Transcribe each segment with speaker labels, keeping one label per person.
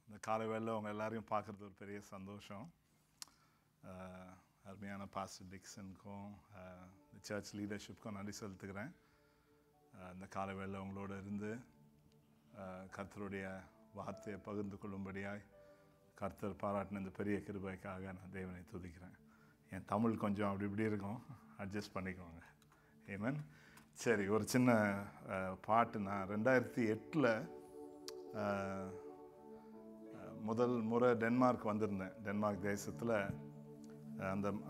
Speaker 1: இந்த காலை வேளையில் அவங்க எல்லாரையும் பார்க்குறது ஒரு பெரிய சந்தோஷம். அருமையான பாஸ்டர் டிக்சனுக்கும் இந்த சர்ச் லீடர்ஷிப்க்கும் நன்றி செலுத்துக்கிறேன். இந்த காலை வேளையில் அவங்களோட இருந்து கர்த்தருடைய வார்த்தையை பகிர்ந்து கொள்ளும்படியாய் கர்த்தர் பாராட்டின இந்த பெரிய கிருபைக்காக நான் தேவனை துதிக்கிறேன். என் தமிழ் கொஞ்சம் அப்படி இப்படி இருக்கும், அட்ஜஸ்ட் பண்ணிக்குவாங்க. ஏமன். சரி, ஒரு சின்ன பாட்டு. நான் 2008 முதல் முறை டென்மார்க் வந்திருந்தேன். டென்மார்க் தேசத்தில்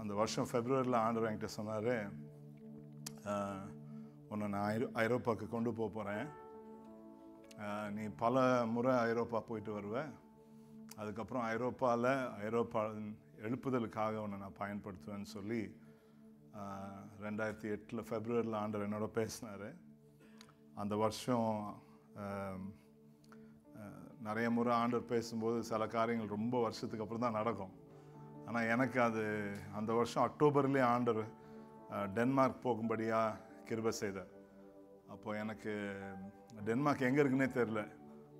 Speaker 1: அந்த வருஷம் ஃபெப்ரவரியில் ஆண்டவர் என்கிட்ட சொன்னார், உன்னை நான் ஐரோப்பாவுக்கு கொண்டு போக போகிறேன். நீ பல முறை ஐரோப்பா போயிட்டு வருவேன். அதுக்கப்புறம் ஐரோப்பா எழுப்புதலுக்காக உன்னை நான் பயன்படுத்துவேன்னு சொல்லி 2008 ஃபெப்ரவரியில் ஆண்டவர் என்னோட பேசினார். அந்த வருஷம் நிறைய முறை ஆண்டவர் பேசும்போது சில காரியங்கள் ரொம்ப வருஷத்துக்கு அப்புறம் தான் நடக்கும். ஆனால் எனக்கு அந்த வருஷம் அக்டோபர்லேயே ஆண்டவர் டென்மார்க் போகும்படியாக கிருபை செய்தார். அப்போது எனக்கு டென்மார்க் எங்கே இருக்குன்னே தெரில.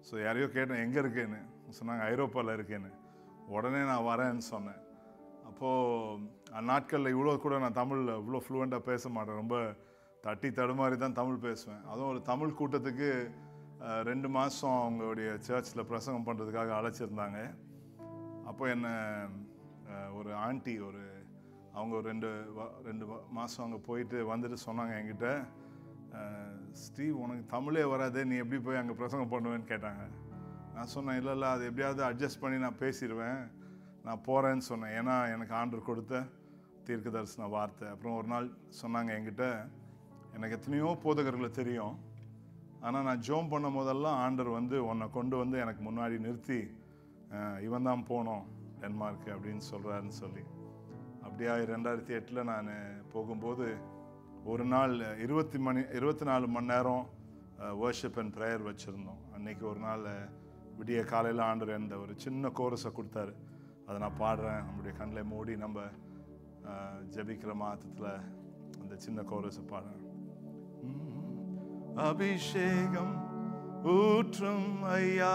Speaker 1: ஸோ யாரையோ கேட்டேன், எங்கே இருக்குன்னு சொன்னாங்க, ஐரோப்பாவில் இருக்கேன்னு. உடனே நான் வரேன்னு சொன்னேன். அப்போது அந்நாட்களில் இவ்வளோ கூட நான் தமிழில் இவ்வளோ ஃப்ளூவெண்ட்டாக பேச மாட்டேன். ரொம்ப தட்டி தடுமாறி தான் தமிழ் பேசுவேன். அதுவும் ஒரு தமிழ் கூட்டத்துக்கு 2 மாதம் அவங்களுடைய சர்ச்சில் பிரசங்கம் பண்ணுறதுக்காக அழைச்சிருந்தாங்க. அப்போ என்னை ஒரு ஆண்டி அவங்க 2 மாதம் அங்கே போயிட்டு வந்துட்டு சொன்னாங்க என்கிட்ட, ஸ்டீவ் உனக்கு தமிழே வராதே, நீ எப்படி போய் அங்கே பிரசங்கம் பண்ணுவேன்னு கேட்டாங்க. நான் சொன்னேன், இல்லை அது எப்படியாவது அட்ஜஸ்ட் பண்ணி நான் பேசிடுவேன், நான் போகிறேன்னு சொன்னேன். ஏன்னா எனக்கு ஆண்டவர் கொடுத்த தீர்க்க தரிசன வார்த்தை. அப்புறம் ஒரு நாள் சொன்னாங்க என்கிட்ட, எனக்கு எத்தனையோ போதகர்களை தெரியும், ஆனால் நான் ஜோம் பண்ணும் போதெல்லாம் ஆண்டவர் உன்னை கொண்டு வந்து எனக்கு முன்னாடி நிறுத்தி இவன் தான் போனோம் டென்மார்க்கு அப்படின்னு சொல்கிறாருன்னு சொல்லி. அப்படியா 2008 நான் போகும்போது ஒரு நாள் 24 மணி நேரம் வர்ஷிப் அண்ட் ப்ரேயர் வச்சுருந்தோம். அன்றைக்கி ஒரு நாள் விடிய காலையில் ஆண்டவர் என்ற ஒரு சின்ன கோரஸை கொடுத்தாரு. அதை நான் பாடுறேன். நம்முடைய கண்ணில் மூடி நம்ம ஜெபிக்கிற மாதத்தில் அந்த சின்ன கோரஸை பாடுறேன். அபிஷேகம் ஊற்றும் ஐயா,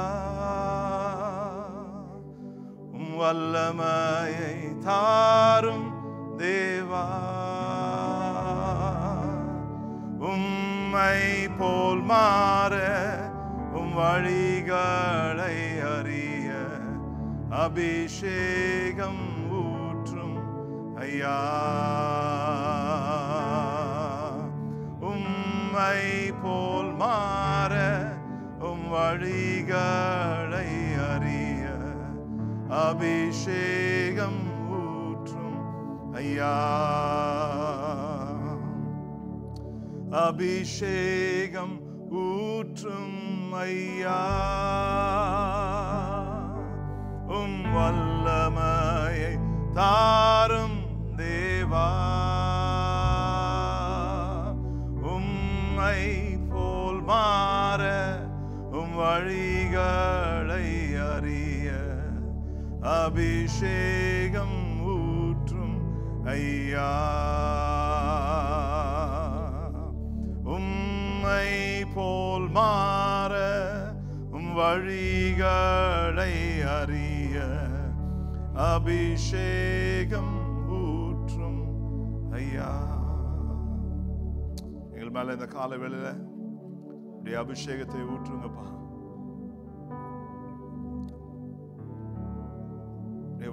Speaker 1: வல்லமையை தாரும் தேவா, உம்மை போல் மாற வழிகளை அறிய அபிஷேகம் ஊற்றும் ஐயா, உம்மை போல் மாற வழிகளை அறிய அபிஷேகம் ஊற்றும் ஐயா, அபிஷேகம் ஊற்றும் ஐயா, வல்லமையை தாரும் தேவா, உம்மை போல் மாற வழிகளை அறிய அபிஷேகம் ஊற்றும் ஐயா, உம்மை போல் மாற வழிகளை அறிய அபிஷேகம் ஊற்றும் ஐயா. எங்கள் மேல இந்த கால வேளையில இப்படி அபிஷேகத்தை ஊற்றுங்கப்பா.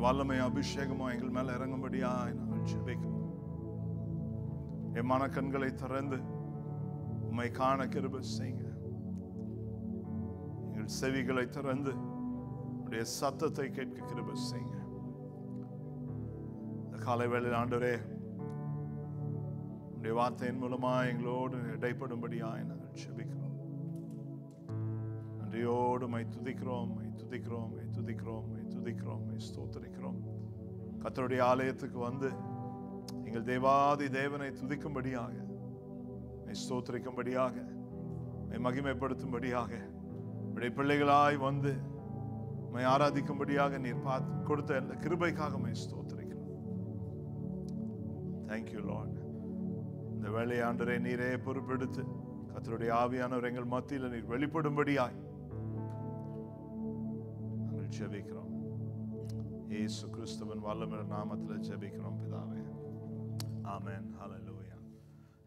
Speaker 1: வல்லமை அபிஷேகமா எங்கள் மேல இறங்கும்படியா நாங்கள் ஜெபிக்கிறோம். என் மனக்கண்களை திறந்து உம்மை காண கிருபை செய்யுங்க. எங்கள் செவிகளை திறந்து உடைய சத்தத்தை கேட்க கிருபை செய்யுங்க. இந்த காலை வேளையில் ஆண்டவரே, உடைய வார்த்தையின் மூலமா எங்களோடு இடைப்படும்படியாய் நாங்கள் ஜெபிக்கிறோம். நன்றியோடு மை துதிக்கிறோம், மை துதிக்கிறோம், மை துதிக்கிறோம், மை துதிக்கிறோம், மை ஸ்தோத்திரிக்கிறோம். கர்த்தருடைய ஆலயத்துக்கு வந்து எங்கள் தேவாதி தேவனை துதிக்கும்படியாக, மை ஸ்தோத்திரிக்கும்படியாக, மை மகிமைப்படுத்தும்படியாக, உடைய பிள்ளைகளாய் வந்து மை ஆராதிக்கும்படியாக நீர் கொடுத்த இந்த கிருபைக்காக மை ஸ்தோத்திரிக்கிறோம். Thank you Lord. இந்த வேளையை ஆண்டவரே நீரே பொறுப்பெடுத்து கர்த்தருடைய ஆவியானவர் எங்கள் மத்தியில் நீர் வெளிப்படும்படியாய் ஜெபிக்கிறோம். இயேசு கிறிஸ்துவின் வல்லமையுள்ள நாமத்தில் ஜெபிக்கிறோம் பிதாவே. ஆமென். ஹல்லேலூயா.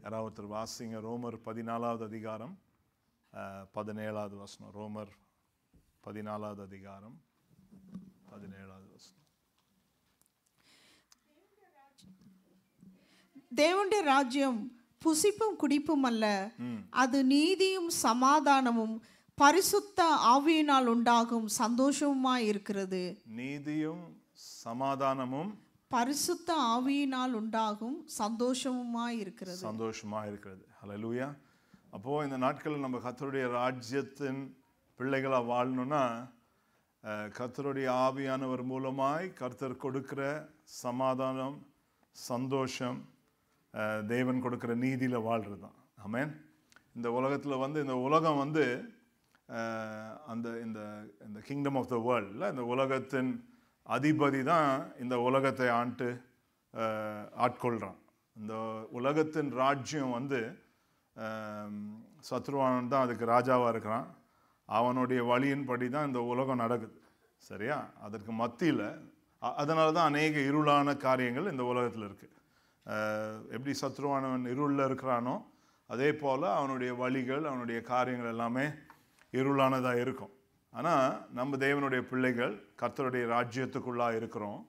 Speaker 1: யாராவது ஒருத்தர் வாசிங்க ரோமர் 14வது அதிகாரம் 17வது வசனம். ரோமர் 14வது அதிகாரம் 17வது வசனம்.
Speaker 2: தேவனுடைய ராஜ்யம் புசிப்பும் குடிப்பும் அல்ல, அது நீதியும் சமாதானமும் பரிசுத்த ஆவியினால் உண்டாகும் சந்தோஷமுமாய் இருக்கிறது.
Speaker 1: நீதியும் சமாதானமும்
Speaker 2: பரிசுத்த ஆவியினால் உண்டாகும் சந்தோஷமுமாய் இருக்கிறது.
Speaker 1: சந்தோஷமாக இருக்கிறது. ஹல்லேலூயா. அப்போ இந்த நாட்களில் நம்ம கர்த்தருடைய ராஜ்யத்தின் பிள்ளைகளாக வாழணும்னா கர்த்தருடைய ஆவியானவர் மூலமாய் கர்த்தர் கொடுக்கிற சமாதானம், சந்தோஷம், தேவன் கொடுக்கிற நீதியில் வாழ்கிறது தான். ஆமென். இந்த உலகத்தில் இந்த உலகம் அந்த இந்த இந்த கிங்டம் ஆஃப் த வேர்ல்டில் இந்த உலகத்தின் அதிபதி தான் இந்த உலகத்தை ஆட்கொள்கிறான். இந்த உலகத்தின் ராஜ்யம் சத்ருவானன் தான் அதுக்கு ராஜாவாக இருக்கிறான். அவனுடைய வழியின்படி தான் இந்த உலகம் நடக்குது. சரியா? அதற்கு மத்தியில் அதனால தான் அநேக இருளான காரியங்கள் இந்த உலகத்தில் இருக்குது. எப்படி சத்ருவானவன் இருளில் இருக்கிறானோ அதே போல் அவனுடைய வழிகள், அவனுடைய காரியங்கள் எல்லாமே இருளானதாக இருக்கும். ஆனால் நம்ம தேவனுடைய பிள்ளைகள் கர்த்தருடைய ராஜ்யத்துக்குள்ளாக இருக்கிறோம்.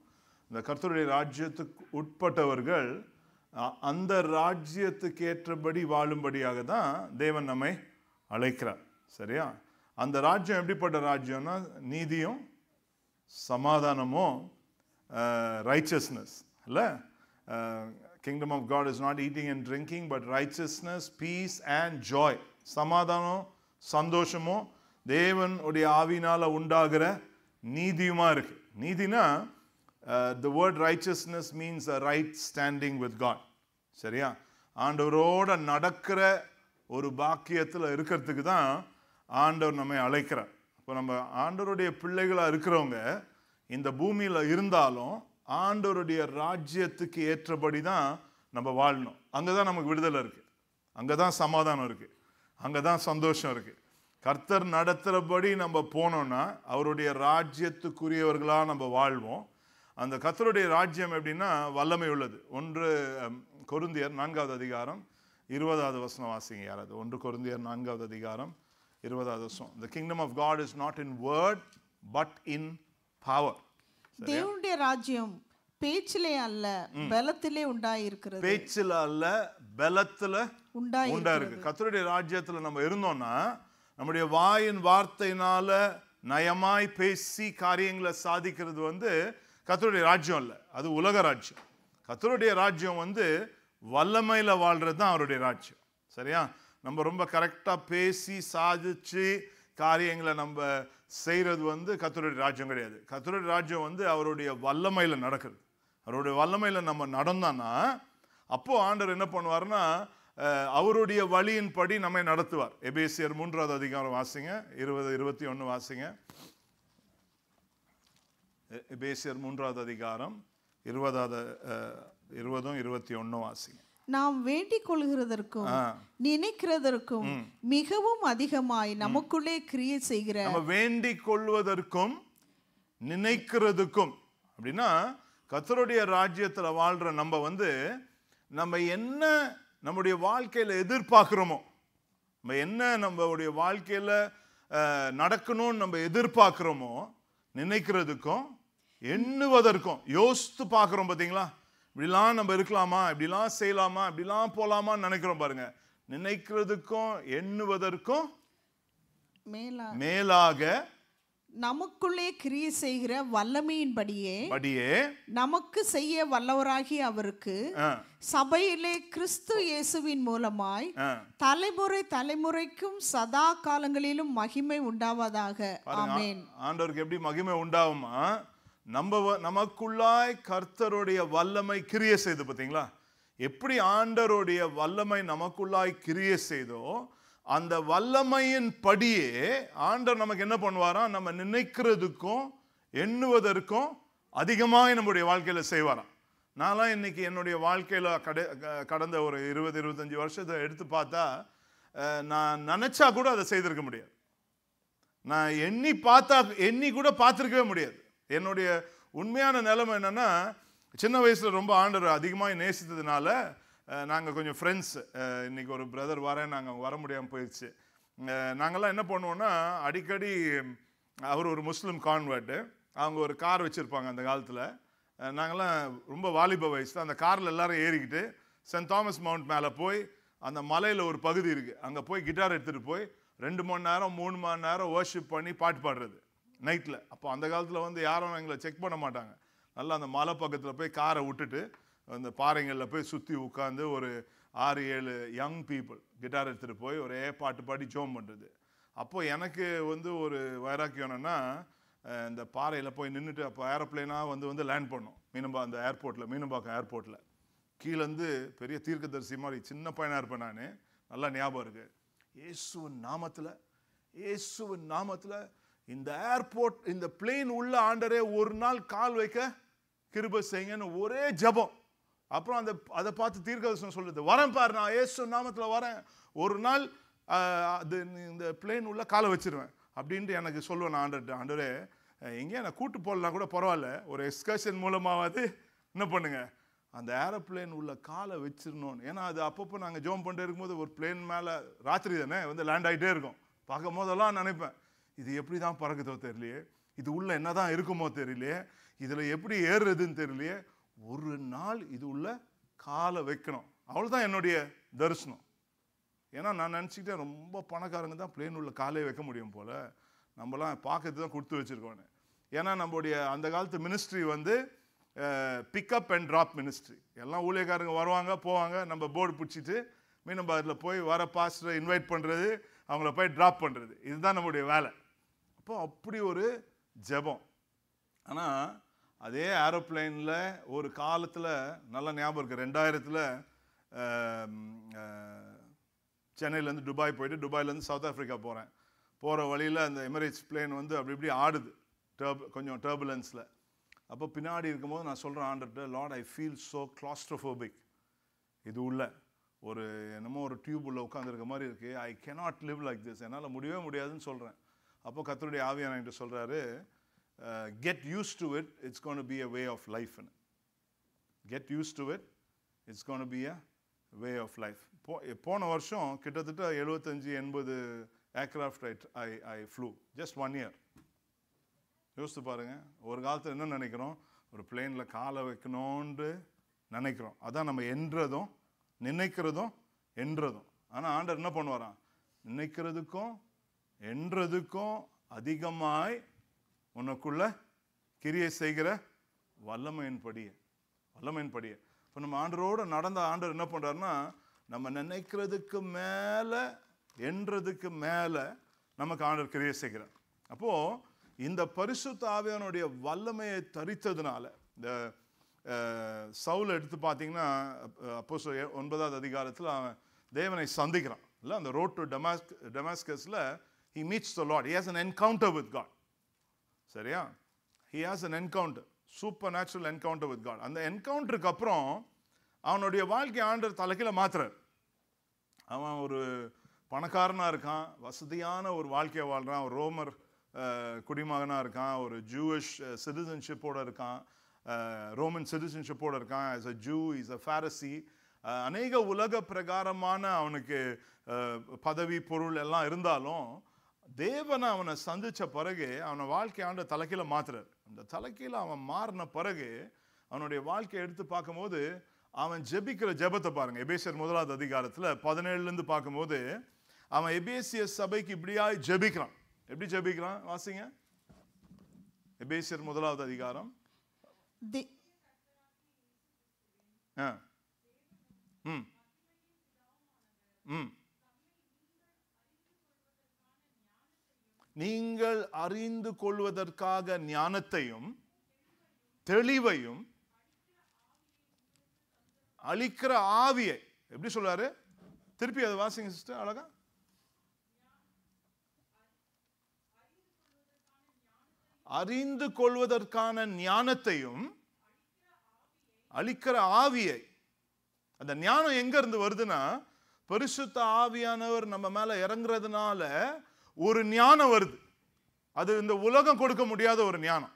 Speaker 1: இந்த கர்த்தருடைய ராஜ்யத்துக்கு உட்பட்டவர்கள் அந்த ராஜ்யத்துக்கு ஏற்றபடி வாழும்படியாக தான் தேவன் நம்மை அழைக்கிறார். சரியா? அந்த ராஜ்யம் எப்படிப்பட்ட ராஜ்யம்னா நீதியும் சமாதானமும், ரைச்சஸ்னஸ் இல்லை. Kingdom of God is not eating and drinking, but righteousness, peace and joy. சமாதானம், சந்தோஷமும் தேவன் உடைய ஆவினால உண்டாகிற நீதியுமா இருக்கு. நீதினா the word righteousness means a right standing with God. சரியா? ஆண்டவரோட நடக்கிற ஒரு பாக்கியத்தில் இருக்கிறதுக்கு தான் ஆண்டவர் நம்மை அழைக்கிறார். இப்போ நம்ம ஆண்டவருடைய பிள்ளைகளாக இருக்கிறவங்க இந்த பூமியில் இருந்தாலும் ஆண்டவருடைய ராஜ்யத்துக்கு ஏற்றபடி தான் நம்ம வாழணும். அங்கே தான் நமக்கு விடுதலை இருக்குது, அங்கே தான் சமாதானம் இருக்குது, அங்கே தான் சந்தோஷம் இருக்குது. கர்த்தர் நடத்துகிறபடி நம்ம போனோம்னா அவருடைய ராஜ்யத்துக்குரியவர்களாக நம்ம வாழ்வோம். அந்த கர்த்தருடைய ராஜ்யம் எப்படின்னா வல்லமை உள்ளது. 1 கொரிந்தியர் 4வது அதிகாரம் 20வது வசனம் வாசிங்க யாராவது. 1 கொரிந்தியர் 4வது அதிகாரம் 20வது வசனம். The kingdom of God is not in word but in power.
Speaker 2: தேவனுடைய ராஜ்யம் பேச்சிலே அல்ல பலத்திலே உண்டாயிருக்கிறது.
Speaker 1: பேச்சில அல்ல பலத்துல உண்டாயிருக்கு. கர்த்தருடைய ராஜ்யத்துல நம்ம இருந்தோம்னா நம்முடைய வாயின் வார்த்தையினால நயமாய் பேசி காரியங்களை சாதிக்கிறது கர்த்தருடைய ராஜ்யம் இல்லை, அது உலக ராஜ்யம். கர்த்தருடைய ராஜ்யம் வல்லமையில வாழ்றது தான் அவருடைய ராஜ்யம். சரியா? நம்ம ரொம்ப கரெக்டா பேசி சாதிச்சு காரியங்களை நம்ம செய்கிறது கர்த்தருடைய ராஜ்யம் கிடையாது. கர்த்தருடைய ராஜ்யம் அவருடைய வல்லமையில நடக்குது. அவருடைய வல்லமையில நம்ம நடந்தோம்னா அப்போ ஆண்டவர் என்ன பண்ணுவார்னா அவருடைய வழியின்படி நம்மை நடத்துவார். எபேசியர் 3வது அதிகாரம் வாசிங்க, 20-21 வாசிங்க. எபேசியர் 3வது அதிகாரம் 20-21 வாசிங்க.
Speaker 2: நாம் வேண்டிக் கொள்கிறதற்கும் நினைக்கிறதற்கும் மிகவும் அதிகமாய் நமக்குள்ளே கிரியை செய்கிற,
Speaker 1: நம்ம வேண்டிக் கொள்வதற்கும் நினைக்கிறதுக்கும் அப்படின்னா கர்த்தருடைய ராஜ்யத்தில் வாழ்ற நம்ம என்ன நம்முடைய வாழ்க்கையில எதிர்பார்க்கிறோமோ, நம்ம என்ன நம்மளுடைய வாழ்க்கையில நடக்கணும்னு நம்ம எதிர்பார்க்கிறோமோ, நினைக்கிறதுக்கும் எண்ணுவதற்கும் யோசித்து பார்க்கிறோம். பார்த்தீங்களா? இப்படிலாம் நம்ம இருக்கலாமா, இப்படிலாம் செய்யலாமா, இப்படிலாம் போலாமான்னு நினைக்கிறோம் பாருங்க. நினைக்கிறதுக்கும் எண்ணுவதற்கும் மேலாக
Speaker 2: நமக்குள்ளே கிரியை செய்கிற வல்லமையின்படியே நமக்கு செய்ய வல்லவராகிய அவருக்கு சபையிலே கிறிஸ்து இயேசுவின் மூலமாய் தலைமுறை தலைமுறைக்கும் சதா காலங்களிலும் மகிமை உண்டாவதாக. ஆமென்.
Speaker 1: ஆண்டவருக்கு எப்படி மகிமை உண்டாகுமா? நமக்குள்ளாய் கர்த்தருடைய வல்லமை கிரியை செய்து. பார்த்தீங்களா? எப்படி ஆண்டவருடைய வல்லமை நமக்குள்ளாய் கிரியை செய்தோ அந்த வல்லமையின் படியே ஆண்டவர் நமக்கு என்ன பண்ணுவாராம்? நம்ம நினைக்கிறதுக்கும் எண்ணுவதற்கும் அதிகமாக நம்முடைய வாழ்க்கையில செய்வாராம். நான்லாம் இன்னைக்கு என்னுடைய வாழ்க்கையில கடந்த ஒரு 20-25 வருஷத்தை எடுத்து பார்த்தா நான் நினைச்சா கூட அதை செய்திருக்க முடியாது. நான் எண்ணி கூட பார்த்துருக்கவே முடியாது. என்னுடைய உண்மையான நிலைமை என்னன்னா, சின்ன வயசுல ரொம்ப ஆண்டவர் அதிகமாக நேசித்ததுனால நாங்கள் கொஞ்சம் ஃப்ரெண்ட்ஸ். இன்னைக்கு ஒரு பிரதர் வரேன், நாங்கள் வர முடியாமல் போயிடுச்சு. நாங்கள்லாம் என்ன பண்ணுவோன்னா, அடிக்கடி அவர் ஒரு முஸ்லீம் கான்வெர்ட்டு, அவங்க ஒரு கார் வச்சுருப்பாங்க அந்த காலத்தில். நாங்கள்லாம் ரொம்ப வாலிப வயசு தான். அந்த காரில் எல்லாரும் ஏறிக்கிட்டு சென்ட் தாமஸ் மவுண்ட் மேலே போய், அந்த மலையில் ஒரு பகுதி இருக்குது, அங்கே போய் கிட்டார் எடுத்துகிட்டு போய் 2 மணி நேரம் 3 மணி நேரம் வர்ஷிப் பண்ணி பாட்டு பாடுறது நைட்டில். அப்போ அந்த காலத்தில் வந்து யாரும் எங்களை செக் பண்ண மாட்டாங்க. நல்லா அந்த மலை பக்கத்தில் போய் காரை விட்டுட்டு அந்த பாறைங்களில் போய் சுற்றி உட்காந்து ஒரு 6-7 யங் பீப்புள் கிட்டார் எடுத்துகிட்டு போய் ஒரே பாட்டு பாடி ஜோம் பண்ணுறது. அப்போது எனக்கு வந்து ஒரு வைராக்கியம் என்னென்னா, இந்த பாறையில் போய் நின்றுட்டு, அப்போ ஏரோப்ளைனாக வந்து லேண்ட் பண்ணோம் அந்த ஏர்போர்ட்டில், மீனம்பாக்கம் ஏர்போர்ட்டில். கீழேருந்து பெரிய தீர்க்கதரிசி மாதிரி சின்ன பையனாக இருப்பேன் நான், நல்லா ஞாபகம் இருக்குது. இயேசுவின் நாமத்தில் இந்த ஏர்போர்ட், இந்த பிளேன் உள்ள ஆண்டரே ஒரு நாள் கால் வைக்க கிருபை செய்யுங்கன்னு ஒரே ஜபம். அப்புறம் அதை பார்த்து தீர்க்கதரிசனம் சொல்லுது, வரேன் பாரு, நான் இயேசு நாமத்தில் வரேன், ஒரு நாள் அது இந்த பிளேன் உள்ள காலை வச்சிருவேன் அப்படின்ட்டு எனக்கு சொல்லுவேன். ஆண்டரே எங்கேயா நான் கூட்டு போடலாம் கூட பரவாயில்ல, ஒரு எக்ஸ்கர்ஷன் மூலமாவது என்ன பண்ணுங்க, அந்த ஏரோப்ளேன் உள்ள காலை வச்சிடணும்னு. ஏன்னா அது அப்பப்போ நாங்கள் ஜோம் பண்ணிட்டு இருக்கும்போது ஒரு பிளேன் மேலே ராத்திரி தானே லேண்ட் ஆகிட்டே இருக்கும். பார்க்கும் போதெல்லாம் நினைப்பேன், இது எப்படி தான் பறக்குதோ தெரியலையே, இது உள்ள என்ன தான் இருக்குமோ தெரியலையே, இதில் எப்படி ஏறுறதுன்னு தெரியலையே, ஒரு நாள் இது உள்ள காலை வைக்கணும், அவ்வளோதான் என்னுடைய தரிசனம். ஏன்னா நான் நினச்சிக்கிட்டேன், ரொம்ப பணக்காரங்க தான் பிளேன் உள்ள காலே வைக்க முடியும் போல், நம்மலாம் பார்க்கறது தான் கொடுத்து வச்சுருக்கோன்னு. ஏன்னா நம்மளுடைய அந்த காலத்து மினிஸ்ட்ரி வந்து பிக்கப் அண்ட் ட்ராப் மினிஸ்ட்ரி. எல்லாம் ஊழியக்காரங்க வருவாங்க போவாங்க, நம்ம போர்டு பிடிச்சிட்டு மீனம்பாக்கத்தில் போய் வர பாஸ்டரை இன்வைட் பண்ணுறது, அவங்கள போய் ட்ராப் பண்ணுறது, இதுதான் நம்மளுடைய வேலை. அப்போ அப்படி ஒரு ஜெபம். ஆனால் அதே ஏரோப்ளைனில் ஒரு காலத்தில் நல்லா ஞாபகம் இருக்குது, 2000 சென்னையிலேருந்து துபாய் போயிட்டு துபாயிலேருந்து சவுத் ஆஃப்ரிக்கா போகிற வழியில் அந்த எமிரேட்ஸ் பிளேன் வந்து அப்படி இப்படி ஆடுது, கொஞ்சம் டர்புலன்ஸில். அப்போ பின்னாடி இருக்கும்போது நான் சொல்கிறேன் ஆண்டர்கிட்ட, lord I feel so claustrophobic, இது உள்ள ஒரு என்னமோ ஒரு டியூப் உள்ள உட்காந்துருக்க மாதிரி இருக்குது, I cannot live like this, என்னால் முடியவே முடியாதுன்னு சொல்கிறேன். அப்போ கர்த்தருடைய ஆவியானவர் என்கிட்ட சொல்கிறாரு, get used to it, it's gonna be a way of லைஃப்னு. Get used to it, it's gonna be a way of life. போன வருஷம் கிட்டத்தட்ட 75-80 aircraft I flew, just 1 year. யோசித்து பாருங்கள், ஒரு காலத்தில் என்ன நினைக்கிறோம், ஒரு பிளேனில் காலை வைக்கணும்னு நினைக்கிறோம், அதான் நம்ம நினைக்கிறதும் என்றதும். ஆனால் ஆண்டவர் என்ன பண்ணுவாராம், நினைக்கிறதுக்கும் என்றதுக்கும் அதிகமாய் உனக்குள்ள கிரியை செய்கிற வல்லமையின் படியே. இப்போ நம்ம ஆண்டரோடு நடந்த ஆண்டவர் என்ன பண்ணுறாருன்னா, நம்ம நினைக்கிறதுக்கு மேலே என்றதுக்கு மேலே நமக்கு ஆண்டவர் கிரியை செய்கிறார். அப்போது இந்த பரிசுத்த ஆவியானுடைய வல்லமையை தரித்ததுனால, இந்த சவுல் எடுத்து பார்த்தீங்கன்னா, அப்போஸ்தலர் 9வது அதிகாரத்தில் அவன் தேவனை சந்திக்கிறான் இல்லை, அந்த ரோட் டு டெமாஸ்கஸில் he meets the Lord, he has an encounter with God. சரியா, he has an encounter, supernatural encounter with God. அந்த என்கவுண்டருக்கு அப்புறம் அவனுடைய வாழ்க்கை ஆண்டவர் தலைக்கீழ மாத்துறார். அவன் ஒரு பணக்காரனாக இருக்கான், வசதியான ஒரு வாழ்க்கையை வாழ்கிறான், ஒரு ரோமர் குடிமகனாக இருக்கான், ஒரு ஜூவிஷ் சிட்டிசன்ஷிப்போடு இருக்கான், ரோமன் சிட்டிசன்ஷிப்போடு இருக்கான். As a Jew is a Pharisee. அநேக உலக பிரகாரமான அவனுக்கு பதவி பொருள் எல்லாம் இருந்தாலும், தேவனை அவனை சந்தித்த பிறகு அவனை வாழ்க்கை ஆண்ட தலைக்கீழ மாத்துறார். அந்த தலைக்கீழ அவன் மாறின பிறகு அவனுடைய வாழ்க்கையை எடுத்து பார்க்கும்போது அவன் ஜெபிக்கிற ஜெபத்தை பாருங்க. எபேசியர் 1வது அதிகாரத்தில் 17லேருந்து பார்க்கும்போது அவன் எபேசிய சபைக்கு இப்படியாய் ஜெபிக்கிறான். எப்படி ஜெபிக்கிறான் வாசிங்க. எபேசியர் 1வது அதிகாரம். நீங்கள் அறிந்து கொள்வதற்காக ஞானத்தையும் தெளிவையும் அளிக்கிற ஆவியை. எப்படி சொல்றாரு, திருப்பி அதை வாசிங்க சிஸ்டர் அழகா. அறிந்து கொள்வதற்கான ஞானத்தையும் அளிக்கிற ஆவியை. அந்த ஞானம் எங்க இருந்து வருதுன்னா, பரிசுத்த ஆவியானவர் நம்ம மேல இறங்குறதுனால ஒரு ஞானம் வருது. அது இந்த உலகம் கொடுக்க முடியாத ஒரு ஞானம்,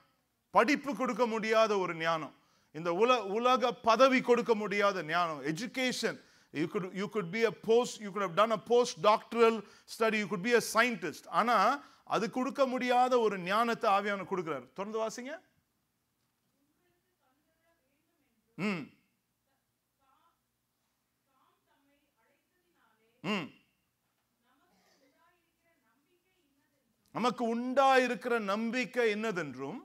Speaker 1: படிப்பு கொடுக்க முடியாத ஒரு ஞானம், இந்த உலக பதவி கொடுக்க முடியாத ஞானம். Education, you could be a post, you could have done a postdoctoral study, you could be a scientist. ஆனா அது கொடுக்க முடியாத ஒரு ஞானத்தை ஆவியானவர் கொடுக்கிறார். தொடர்ந்து வாசிங்க. நமக்கு உண்டாயிருக்கிற நம்பிக்கை என்னதென்றும்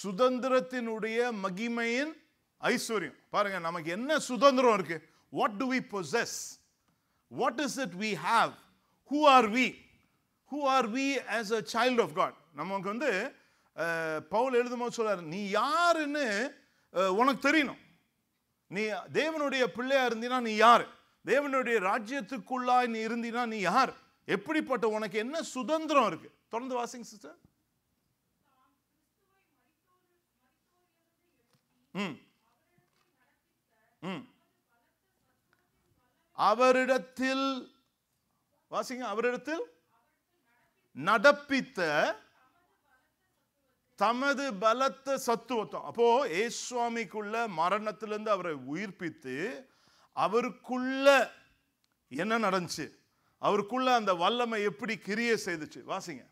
Speaker 1: சுதந்திரத்தினுடைய மகிமையின் ஐஸ்வர்யம். பாருங்க, நமக்கு என்ன சுதந்திரம் இருக்கு? What do we possess? What is it we have? Who are we? Who are we as a child of God? நமக்கு வந்து பவுல் எழுதும்போது சொல்றாரு, நீ யாருன்னு உனக்கு தெரியணும். நீ தேவனுடைய பிள்ளையா இருந்தீனா நீ யார்? தேவனுடைய ராஜ்யத்துக்குள்ளாய் நீ இருந்தீனா நீ யார்? எப்படிப்பட்ட உனக்கு என்ன சுதந்திரம் இருக்கு? தொடர்ந்து வாசிங்க சிஸ்டர். அவரிடத்தில் வாசிங்க, அவரிடத்தில் நடப்பித்த தமது பலத்த சத்துவத்தம். அப்போ ஏசுவாமிக்குள்ள மரணத்திலிருந்து அவரை உயிர்ப்பித்து அவருக்குள்ள என்ன நடந்துச்சு, அவருக்குள்ள அந்த வல்லமை எப்படி கிரியை செய்துச்சு வாசிங்க.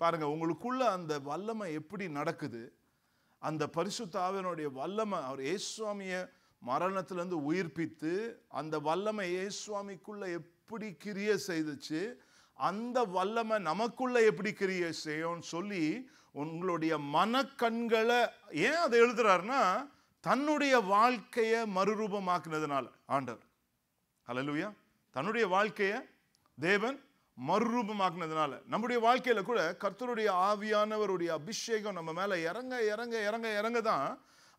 Speaker 1: பாருங்க, உங்களுக்குள்ள அந்த வல்லமை எப்படி நடக்குது, அந்த பரிசுத்த ஆவியானுடைய வல்லமை, அவர் இயேசுவாமிய மரணத்திலிருந்து உயிர்ப்பித்து அந்த வல்லமை இயேசுவாமிக்குள்ள எப்படி கிரியை செய்துச்சு, அந்த வல்லமை நமக்குள்ள எப்படி கிரியை செய்யும் சொல்லி உங்களுடைய மனக்கண்களை ஏன் அதை எழுதுறாருன்னா, தன்னுடைய வாழ்க்கையை மறுரூபமாக்குனதுனால ஆண்டவர். ஹல்லேலூயா. தன்னுடைய வாழ்க்கையை தேவன் மறுரூபமாக்குனதுனால நம்முடைய வாழ்க்கையில கூட கர்த்தருடைய ஆவியானவருடைய அபிஷேகம் நம்ம மேல இறங்க இறங்க இறங்க இறங்க தான்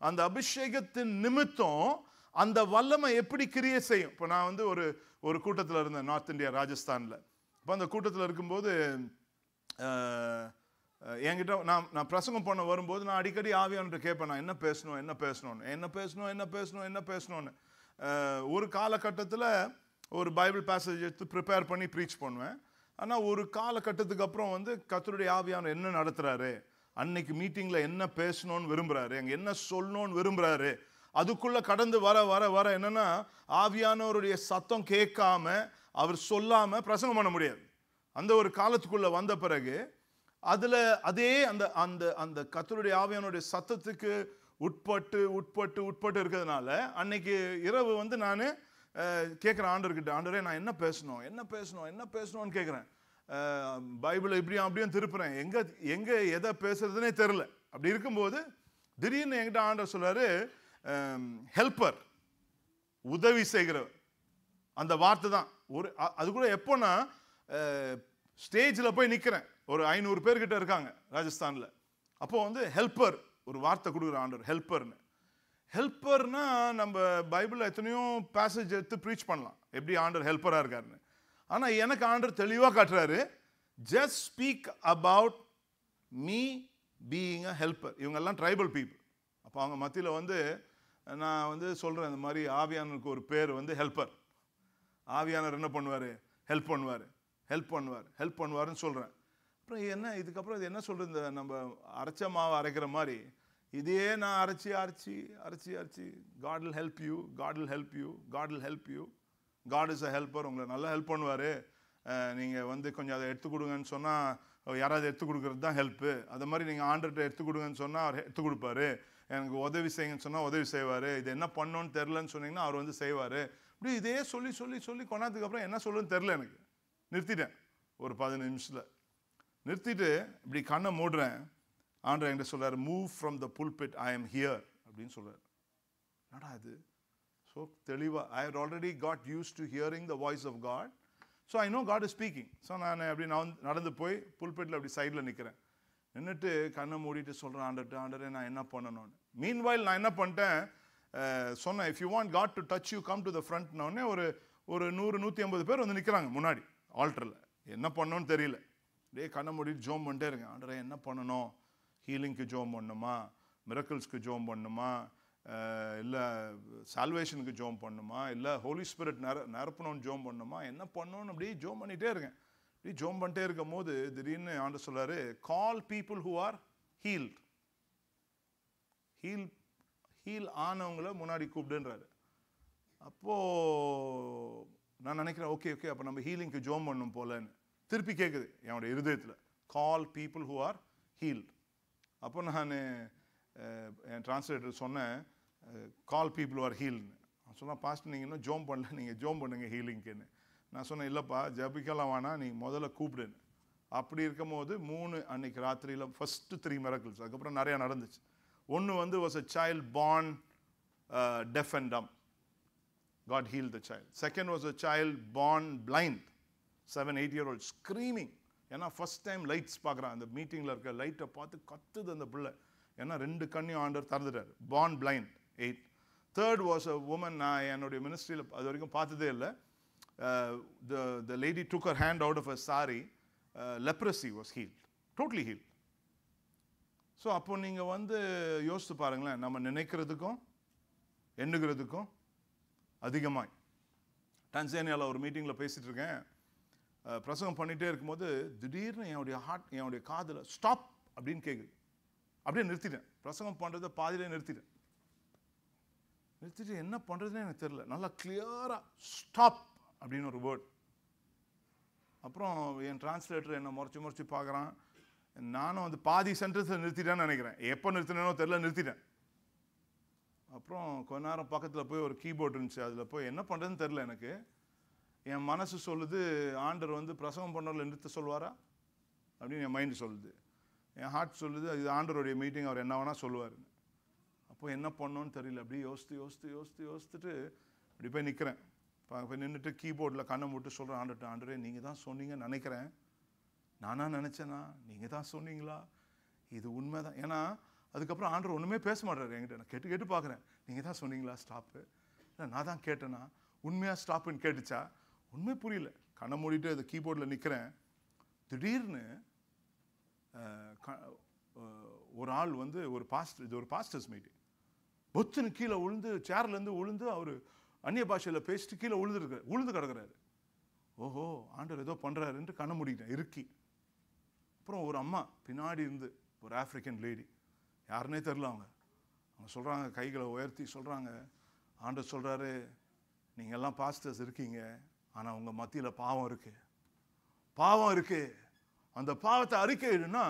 Speaker 1: அந்த அபிஷேகத்தின் நிமித்தம் அந்த வல்லமை எப்படி கிரியை செய்யும். இப்போ நான் வந்து ஒரு கூட்டத்தில் இருந்தேன், நார்த் இந்தியா, ராஜஸ்தானில். இப்போ அந்த கூட்டத்தில் இருக்கும்போது என்கிட்ட நான் பிரசங்கம் பண்ண வரும்போது நான் அடிக்கடி ஆவியானவர்கிட்ட கேட்பேன், நான் என்ன பேசணும்னு. ஒரு காலகட்டத்தில் ஒரு பைபிள் பேசேஜ் எடுத்து ப்ரிப்பேர் பண்ணி ப்ரீச் பண்ணுவேன். ஆனால் ஒரு காலகட்டத்துக்கு அப்புறம் வந்து கர்த்தருடைய ஆவியானவர் என்ன நடத்துகிறாரு, அன்னைக்கு மீட்டிங்கில் என்ன பேசணும்னு விரும்புகிறாரு, அங்கே என்ன சொல்லணும்னு விரும்புகிறாரு, அதுக்குள்ளே கடந்து வர வர வர என்னென்னா ஆவியானவருடைய சத்தம் கேட்காம அவர் சொல்லாமல் பிரசங்கம் பண்ண முடியாது. அந்த ஒரு காலத்துக்குள்ளே வந்த பிறகு அதில் அதே அந்த அந்த அந்த கர்த்தருடைய ஆவியானவருடைய சத்தத்துக்கு உட்பட்டு இருக்கிறதுனால அன்னைக்கு இரவு வந்து நான் கேட்குறேன் ஆண்டவர்கிட்ட, ஆண்டவரே நான் என்ன பேசணும்னு கேட்குறேன். பைபிளை இப்படியும் அப்படியும் திருப்புறேன், எங்கே எதை பேசுறதுனே தெரில. அப்படி இருக்கும்போது திடீர்னு என்கிட்ட ஆண்டவர் சொல்றாரு, ஹெல்ப்பர், உதவி செய்கிறவர். அந்த வார்த்தை தான் அது கூட எப்போனா ஸ்டேஜில் போய் நிற்கிறேன், ஒரு 500 பேர்கிட்ட இருக்காங்க ராஜஸ்தானில். அப்போ வந்து ஹெல்ப்பர் ஒரு வார்த்தை கொடுக்குற ஆண்டவர், ஹெல்ப்பர்னு. ஹெல்ப்பர்னா நம்ம பைபிளில் எத்தனையோ பேசேஜ் எடுத்து ப்ரீச் பண்ணலாம் எப்படி ஆண்டவர் ஹெல்ப்பராக இருக்காருன்னு. ஆனால் எனக்கு ஆண்டவர் தெளிவாக காட்டுறாரு, just speak about me being a helper. இவங்கெல்லாம் ட்ரைபல் பீப்புள். அப்போ அவங்க மத்தியில் வந்து நான் வந்து சொல்கிறேன், இந்த மாதிரி ஆவியானவருக்கு ஒரு பேர் வந்து ஹெல்ப்பர். ஆவியானவர் என்ன பண்ணுவார், ஹெல்ப் பண்ணுவார்னு சொல்கிறேன். அப்புறம் என்ன இதுக்கப்புறம் இது என்ன சொல்கிறது, இந்த நம்ம அரைச்ச மாவை அரைக்கிற மாதிரி இதே நான் அரைச்சி God will help you, God is a helper, உங்களை நல்லா ஹெல்ப் பண்ணுவார், நீங்கள் வந்து கொஞ்சம் அதை எடுத்து கொடுங்கன்னு சொன்னால் யாராவது எடுத்து கொடுக்குறது தான் ஹெல்ப்பு. அது மாதிரி நீங்கள் ஆண்டர்கிட்ட எடுத்து கொடுங்கன்னு சொன்னால் அவர் எடுத்து கொடுப்பாரு, எனக்கு உதவி செய்யுங்கன்னு சொன்னால் உதவி செய்வார், இது என்ன பண்ணணும்னு தெரிலன்னு சொன்னீங்கன்னா அவர் வந்து செய்வார். இப்படி இதே சொல்லி கொண்டாதுக்கு அப்புறம் என்ன சொல்லுன்னு தெரில. எனக்கு நிறுத்திட்டேன், ஒரு 15 நிமிஷத்தில் நிறுத்திட்டு இப்படி கண்ணை மூடுறேன். ஆண்டவர் என்கிட்ட சொல்றாரு, move from the pulpit, I am here அப்படின்னு சொல்றாரு. என்னடா இது ஸோ தெளிவாக, I had already got used to hearing the voice of God. So I know God is speaking. So நான் அப்படி நடந்து போய் புல்பெட்டில் அப்படி சைடில் நிற்கிறேன். நின்றுட்டு கண்ணை மூடிட்டு சொல்கிறேன், ஆண்டரே நான் என்ன பண்ணணும்னு. மீன்வைல் நான் என்ன பண்ணிட்டேன், சொன்னேன், if you want God to touch you come to the ஃப்ரண்ட்னோடனே ஒரு 100-150 பேர் வந்து நிற்கிறாங்க முன்னாடி ஆல்டரில். என்ன பண்ணணும்னு தெரியல. டே கண்ணை மூடிட்டு ஜோம் பண்ணிட்டே இருக்கேன். ஆண்டரே என்ன பண்ணணும், ஹீலிங்க்கு ஜோம் பண்ணணுமா, மிரக்கிள்ஸ்க்கு ஜோம் பண்ணணுமா, இல்லை சால்வேஷனுக்கு ஜோம் பண்ணணுமா, இல்லை ஹோலி ஸ்பிரிட் நிரப்பணும்னு ஜோம் பண்ணணுமா, என்ன பண்ணணும்னு அப்படியே ஜோம் பண்ணிகிட்டே இருக்கேன். இப்படி ஜோம் பண்ணிட்டே இருக்கும் போது திடீர்னு ஆண்டவர் சொல்றாரு, call people who are healed. Heal ஆனவங்களை முன்னாடி கூப்பிடுன்றாரு. அப்போது நான் நினைக்கிறேன், ஓகே அப்போ நம்ம ஹீலிங்க்கு ஜோம் பண்ணணும் போலன்னு. திருப்பி கேட்குது என்னோட இருதயத்தில், கால் பீப்புள் ஹூ ஆர் ஹீல்ட். அப்போ நான் என் டிரான்ஸ்லேட்டர் சொன்னேன், கால் பீப்புள் ஆர் ஹீல்டுன்னு. நான் சொன்னேன், பாஸ்டர் நீங்கள் இன்னும் ஜோம் பண்ணல, நீங்கள் ஜோம் பண்ணுங்க ஹீலிங்க்குன்னு. நான் சொன்னேன், இல்லைப்பா ஜபிக்கலாம் வேணாம், நீங்கள் முதல்ல கூப்பிடுன்னு. அப்படி இருக்கும் போது 3 அன்னைக்கு ராத்திரியில் ஃபஸ்ட்டு 3 மிரக்கிள்ஸ். அதுக்கப்புறம் நிறையா நடந்துச்சு. ஒன்று வந்து was a child born deaf and dumb. God healed the child. Second was a child born blind, 7-8-year-old screaming. ஏன்னா ஃபஸ்ட் டைம் லைட்ஸ் பார்க்குறான். அந்த மீட்டிங்கில் இருக்க லைட்டை பார்த்து கத்துது அந்த பிள்ளை. ஏன்னா 2 கண்ணையும் ஆண்டவர் திறந்துட்டார். born blind 8. Third was a woman, நான் என்னுடைய மினிஸ்ட்ரியில் அது வரைக்கும் பார்த்ததே இல்லை. The lady took her hand out of her sari. Leprosy was healed, totally healed. So அப்போ நீங்கள் வந்து யோசித்து பாருங்களேன், நம்ம நினைக்கிறதுக்கும் எண்ணுகிறதுக்கும் அதிகமாய். டான்சானியாவில் ஒரு மீட்டிங்கில் பேசிகிட்டு இருக்கேன். பிரசங்கம் பண்ணிகிட்டே இருக்கும்போது திடீர்னு என்னுடைய காதில் ஸ்டாப் அப்படின்னு கேட்குது. அப்படியே நிறுத்திட்டேன். பிரசங்கம் பண்ணுறதை பாதியிலே நிறுத்திட்டு என்ன பண்ணுறதுன்னு எனக்கு தெரியல. நல்லா கிளியராக ஸ்டாப் அப்படின்னு ஒரு வேர்ட். அப்புறம் என் டிரான்ஸ்லேட்டர் என்னை முறைச்சி பார்க்குறான். நானும் வந்து பாதி சென்டென்ஸில் நிறுத்திட்டேன்னு நினைக்கிறேன். எப்போ நிறுத்தினேனோ தெரியல, நிறுத்திட்டேன். அப்புறம் கொஞ்ச நேரம் பக்கத்தில் போய் ஒரு கீபோர்டு இருந்துச்சு, அதில் போய் என்ன பண்ணுறதுன்னு தெரில எனக்கு. என் மனசு சொல்லுது, ஆண்டர் வந்து பிரசவம் பண்ணுறவங்களை நிறுத்த சொல்வாரா அப்படின்னு என் மைண்டு சொல்லுது. என் ஹார்ட் சொல்லுது, இது ஆண்டருடைய மீட்டிங், அவர் என்ன வேணால் சொல்லுவாருன்னு. அப்போ என்ன பண்ணோன்னு தெரியல. அப்படியே யோசித்துட்டு இப்படி போய் நிற்கிறேன். போய் நின்றுட்டு கீபோர்டில் கண்ணை மூட்டு சொல்கிறேன், ஆண்டரே நீங்கள் தான் சொன்னீங்கன்னு நினைக்கிறேன். நானா நினச்சேனா, நீங்கள் தான் சொன்னீங்களா, இது உண்மை தான். ஏன்னா அதுக்கப்புறம் ஆண்டர் ஒன்றுமே பேச மாட்டார் என்கிட்ட. நான் கேட்டு பார்க்குறேன், நீங்கள் தான் சொன்னீங்களா ஸ்டாப்பு, இல்லை நான் தான் கேட்டேனா, உண்மையாக ஸ்டாப்புன்னு கேட்டுச்சா, உண்மை புரியல. கண்ணை மூடிட்டு அது கீபோர்டில் நிற்கிறேன். திடீர்னு ஒரு ஆள் வந்து இது ஒரு பாஸ்டர்ஸ் மீட்டிங், பொத்துன்னு கீழே விழுந்து, சேர்லேருந்து விழுந்து, அவர் அந்நிய பாஷையில் பேசிட்டு கீழே விழுந்து கிடக்கிறாரு. ஓஹோ ஆண்டவர் ஏதோ பண்ணுறாருன்ட்டு கண்ணை மூடிக்கிட்டேன் இறுக்கி. அப்புறம் ஒரு அம்மா பின்னாடி இருந்து, ஒரு ஆஃப்ரிக்கன் லேடி, யாருன்னே தெரில. அவங்க சொல்கிறாங்க, கைகளை உயர்த்தி சொல்கிறாங்க, ஆண்டவர் சொல்கிறாரு, நீங்கள் எல்லாம் பாஸ்டர்ஸ் இருக்கீங்க, ஆனால் உங்கள் மத்தியில் பாவம் இருக்குது. அந்த பாவத்தை அறிக்கையிடுன்னா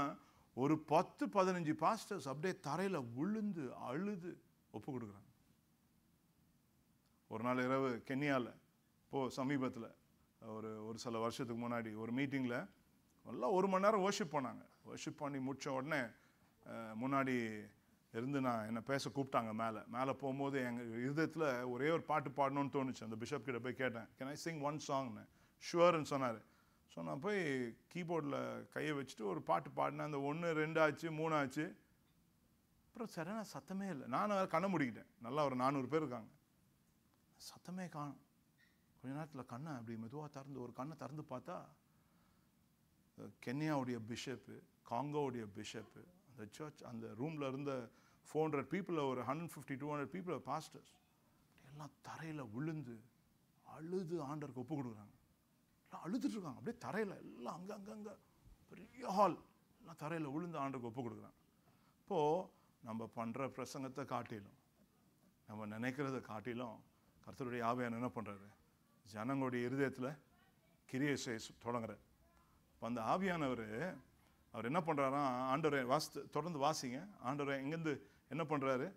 Speaker 1: ஒரு 10-15 பாஸ்டர்ஸ் அப்படியே தரையில் விழுந்து அழுது ஒப்பு கொடுக்குறாங்க. ஒரு நாள் இரவு கென்யாவில் சமீபத்தில் ஒரு சில வருஷத்துக்கு முன்னாடி ஒரு மீட்டிங்கில் நல்லா 1 மணி நேரம் வர்ஷிப் பண்ணாங்க. வர்ஷிப் பண்ணி முடித்த உடனே முன்னாடி இருந்து என்னை பேச கூப்பிட்டாங்க. மேலே போகும்போது எங்கள் இருதயத்தில் ஒரே ஒரு பாட்டு பாடணும்னு தோணுச்சு. அந்த பிஷப் கிட்ட போய் கேட்டேன், கேன் ஐ சிங் ஒன் சாங்னு. ஷுவர்ன்னு சொன்னார். ஸோ நான் போய் கீபோர்டில் கையை வச்சுட்டு ஒரு பாட்டு பாடினேன். அந்த 1, 2 ஆச்சு, 3 ஆச்சு. அப்புறம் சரியான சத்தமே இல்லை. நான் கண்ணை மூடிக்கிட்டேன். நல்லா ஒரு 400 பேர் இருக்காங்க, சத்தமே காணும். கொஞ்ச நேரத்தில் கண்ணை அப்படி மெதுவாக ஒரு கண்ணை திறந்து பார்த்தா கென்யாவுடைய பிஷப்பு, காங்கோவுடைய பிஷப்பு, அந்த சர்ச் அந்த ரூமில் இருந்த 400 பீப்புளில் ஒரு 150-200 பீப்புள் பாஸ்டர்ஸ் எல்லாம் தரையில் விழுந்து அழுது ஆண்டருக்கு ஒப்பு கொடுக்குறாங்க. எல்லாம் அழுதுட்டு இருக்காங்க அப்படியே தரையில். எல்லாம் அங்கங்கே பெரிய ஹால், எல்லாம் தரையில் விழுந்து ஆண்டருக்கு ஒப்பு கொடுக்குறாங்க. இப்போது நம்ம பண்ணுற பிரசங்கத்தை காட்டிலும், நம்ம நினைக்கிறத காட்டிலும் கர்த்தருடைய ஆவியானவர் என்ன பண்ணுறாரு, ஜனங்களுடைய இருதயத்தில் கிரியை செய்ய தொடங்குறார். இப்போ அந்த ஆவியானவர் அவர் என்ன பண்ணுறாரா, ஆண்டவரை தொடர்ந்து வாசிங்க. ஆண்டவரை எங்கேருந்து என்ன பண்ணுறாரு,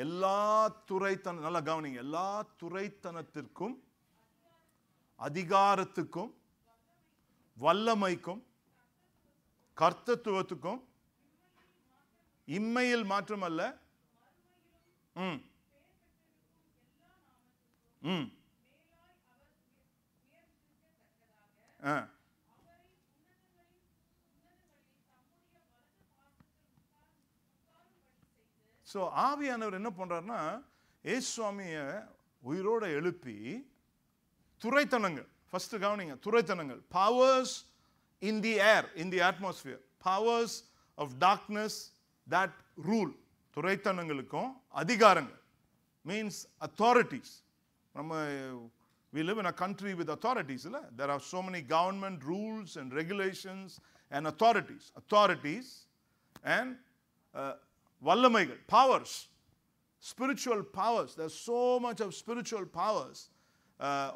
Speaker 1: எல்லா நல்லா கவனிங்க, எல்லா துரைத்தனத்திற்கும் அதிகாரத்துக்கும் வல்லமைக்கும் கர்த்தத்துவத்துக்கும் இம்மையில் மாற்றமல்ல ஸோ ஆவியானவர் என்ன பண்றாருன்னா இயேசு சுவாமியை உயிரோட எழுப்பி துரைத்தனங்கள், ஃபர்ஸ்ட் கவனிங்க, துரைத்தனங்கள், powers in the air, in the atmosphere, powers of darkness that rule, துரைத்தனங்களுக்கும் அதிகாரங்கள், மீன்ஸ் அத்தாரிட்டிஸ். நம்ம we live in a country with authorities, இல்ல? There are so many government rules and regulations and authorities and வல்லமைகள், powers, spiritual powers. There's so much of spiritual powers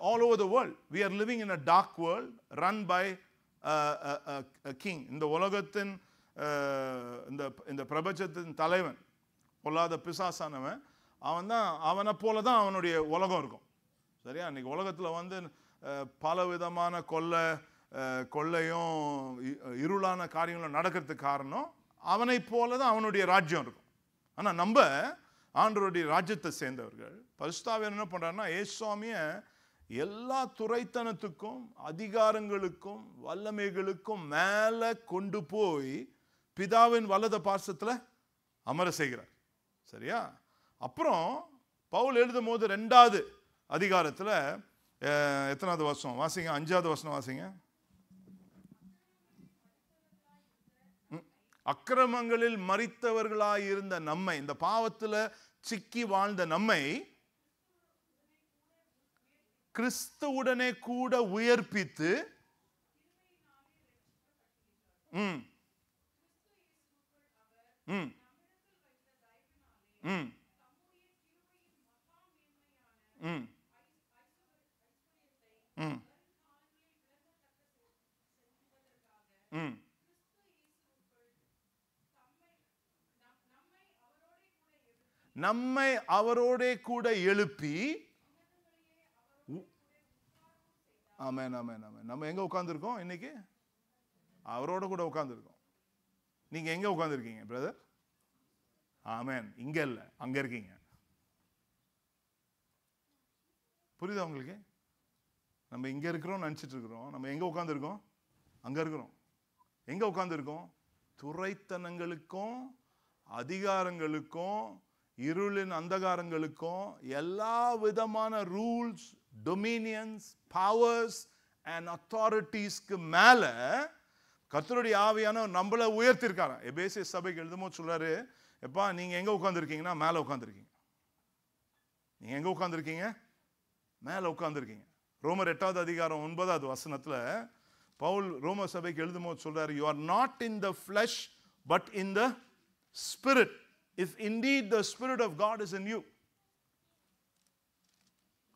Speaker 1: all over the world. We are living in a dark world run by a king. இந்த உலகத்தின் இந்த பிரபஞ்சத்தின் தலைவன், பொல்லாத பிசாசானவன், அவனை போல தான் அவனுடைய உலகம் இருக்கும். சரியா? இன்னைக்கு உலகத்தில் பல விதமான கொள்ளையும் இருளான காரியங்களும் நடக்கிறதுக்கு காரணம் அவனை போல தான் அவனுடைய ராஜ்யம் இருக்கும். ஆனால் நம்ம ஆண்டவருடைய ராஜ்யத்தை சேர்ந்தவர்கள் பரிசுத்தாவியானவர் என்ன பண்றாருன்னா இயேசு சுவாமியை எல்லா துரைத்தனத்துக்கும் அதிகாரங்களுக்கும் வல்லமைகளுக்கும் மேலே கொண்டு போய் பிதாவின் வலது பார்சத்தில் அமர செய்கிறார். சரியா? அப்புறம் பவுல் எழுதும் போது 2வது அதிகாரத்தில் எத்தனாவது வசனம் வாசிங்க? 5வது வசனம் வாசிங்க. அக்கிரமங்களில் மரித்தவர்களாயிருந்த நம்மை, இந்த பாவத்தில் சிக்கி வாழ்ந்த நம்மை கிறிஸ்துவுடனே கூட உயிர்ப்பித்து நம்மை அவரோடே கூட எழுப்பி, ஆமென் ஆமென் ஆமென். நம்ம எங்க உட்கார்ந்துருக்கோம் இன்னைக்கு? அவரோட கூட உட்கார்ந்துருக்கோம். நீங்க எங்க உட்கார்ந்துருக்கீங்க பிரதர்? ஆமென். இங்க இல்ல, அங்க இருக்கீங்க. புரியுதா உங்களுக்கு? நம்ம இங்க இருக்கிறோம் நினைச்சிட்டு இருக்கிறோம். நம்ம எங்க உட்கார்ந்துருக்கோம்? அங்க இருக்கிறோம். எங்க உட்கார்ந்துருக்கோம்? துரைத்தனங்களுக்கும் அதிகாரங்களுக்கும் இருளின் அந்தகாரங்களுக்கும் எல்லா விதமான ரூல்ஸ், டொமினியன்ஸ், பவர்ஸ் அண்ட் அத்தாரிட்டிஸ்க்கு மேல கர்த்தருடைய ஆவியானவர் நம்மளை உயர்த்திருக்காராம். எபேசிய சபைக்கு எழுதும்போது சொல்றாரு, எப்பா நீங்க எங்க உட்கார்ந்துருக்கீங்கன்னா மேல உட்கார்ந்துருக்கீங்க. நீங்க எங்க உட்கார்ந்துருக்கீங்க? மேல உட்கார்ந்துருக்கீங்க. ரோமர் 8வது அதிகாரம் 9வது வசனத்துல பவுல் ரோம சபைக்கு எழுதும்போது சொல்றாரு, you are not in the flesh but in the spirit, if indeed the spirit of God is in you.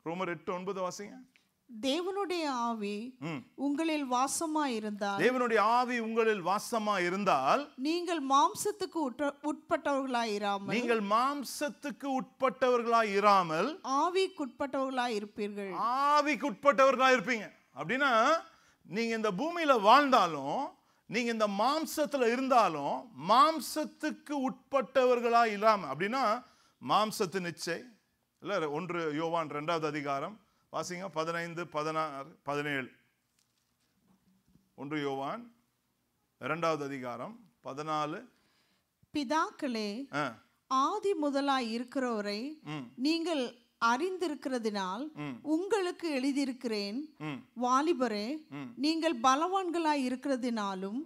Speaker 1: ரோமர் 8:9 வாசிங்க.
Speaker 2: தேவனுடைய ஆவி உங்களில் வாசமாயிருந்தால்,
Speaker 1: தேவனுடைய ஆவி உங்களில் வாசமாயிருந்தால்
Speaker 2: நீங்கள் மாம்சத்துக்கு உட்பட்டவர்களாயிராமல்,
Speaker 1: நீங்கள் மாம்சத்துக்கு உட்பட்டவர்களாயிராமல்
Speaker 2: ஆவிக்குட்பட்டவர்களாய் இருப்பீர்கள்.
Speaker 1: ஆவிக்குட்பட்டவர்களாய் இருப்பீங்க. அப்படின்னா நீங்க இந்த பூமியில வாழ்ந்தாலும், நீங்க இந்த மாம்சத்துல இருந்தாலும் மாம்சத்துக்கு உட்பட்டவர்களா இல்லாம, அப்படின்னா மாம்சத்தின் இச்சை இல்ல. 1 யோவான் 2வது அதிகாரம் வாசிங்க, 15, 16, 17. 1 யோவான் 2வது அதிகாரம் 14.
Speaker 2: பிதாக்களே, ஆதி முதலாய் இருக்கிறவரை நீங்கள் அறிந்திருக்கிறதினால் உங்களுக்கு எழுதியிருக்கிறேன். வாலிபரே, நீங்கள் பலவான்களாய் இருக்கிறதினாலும்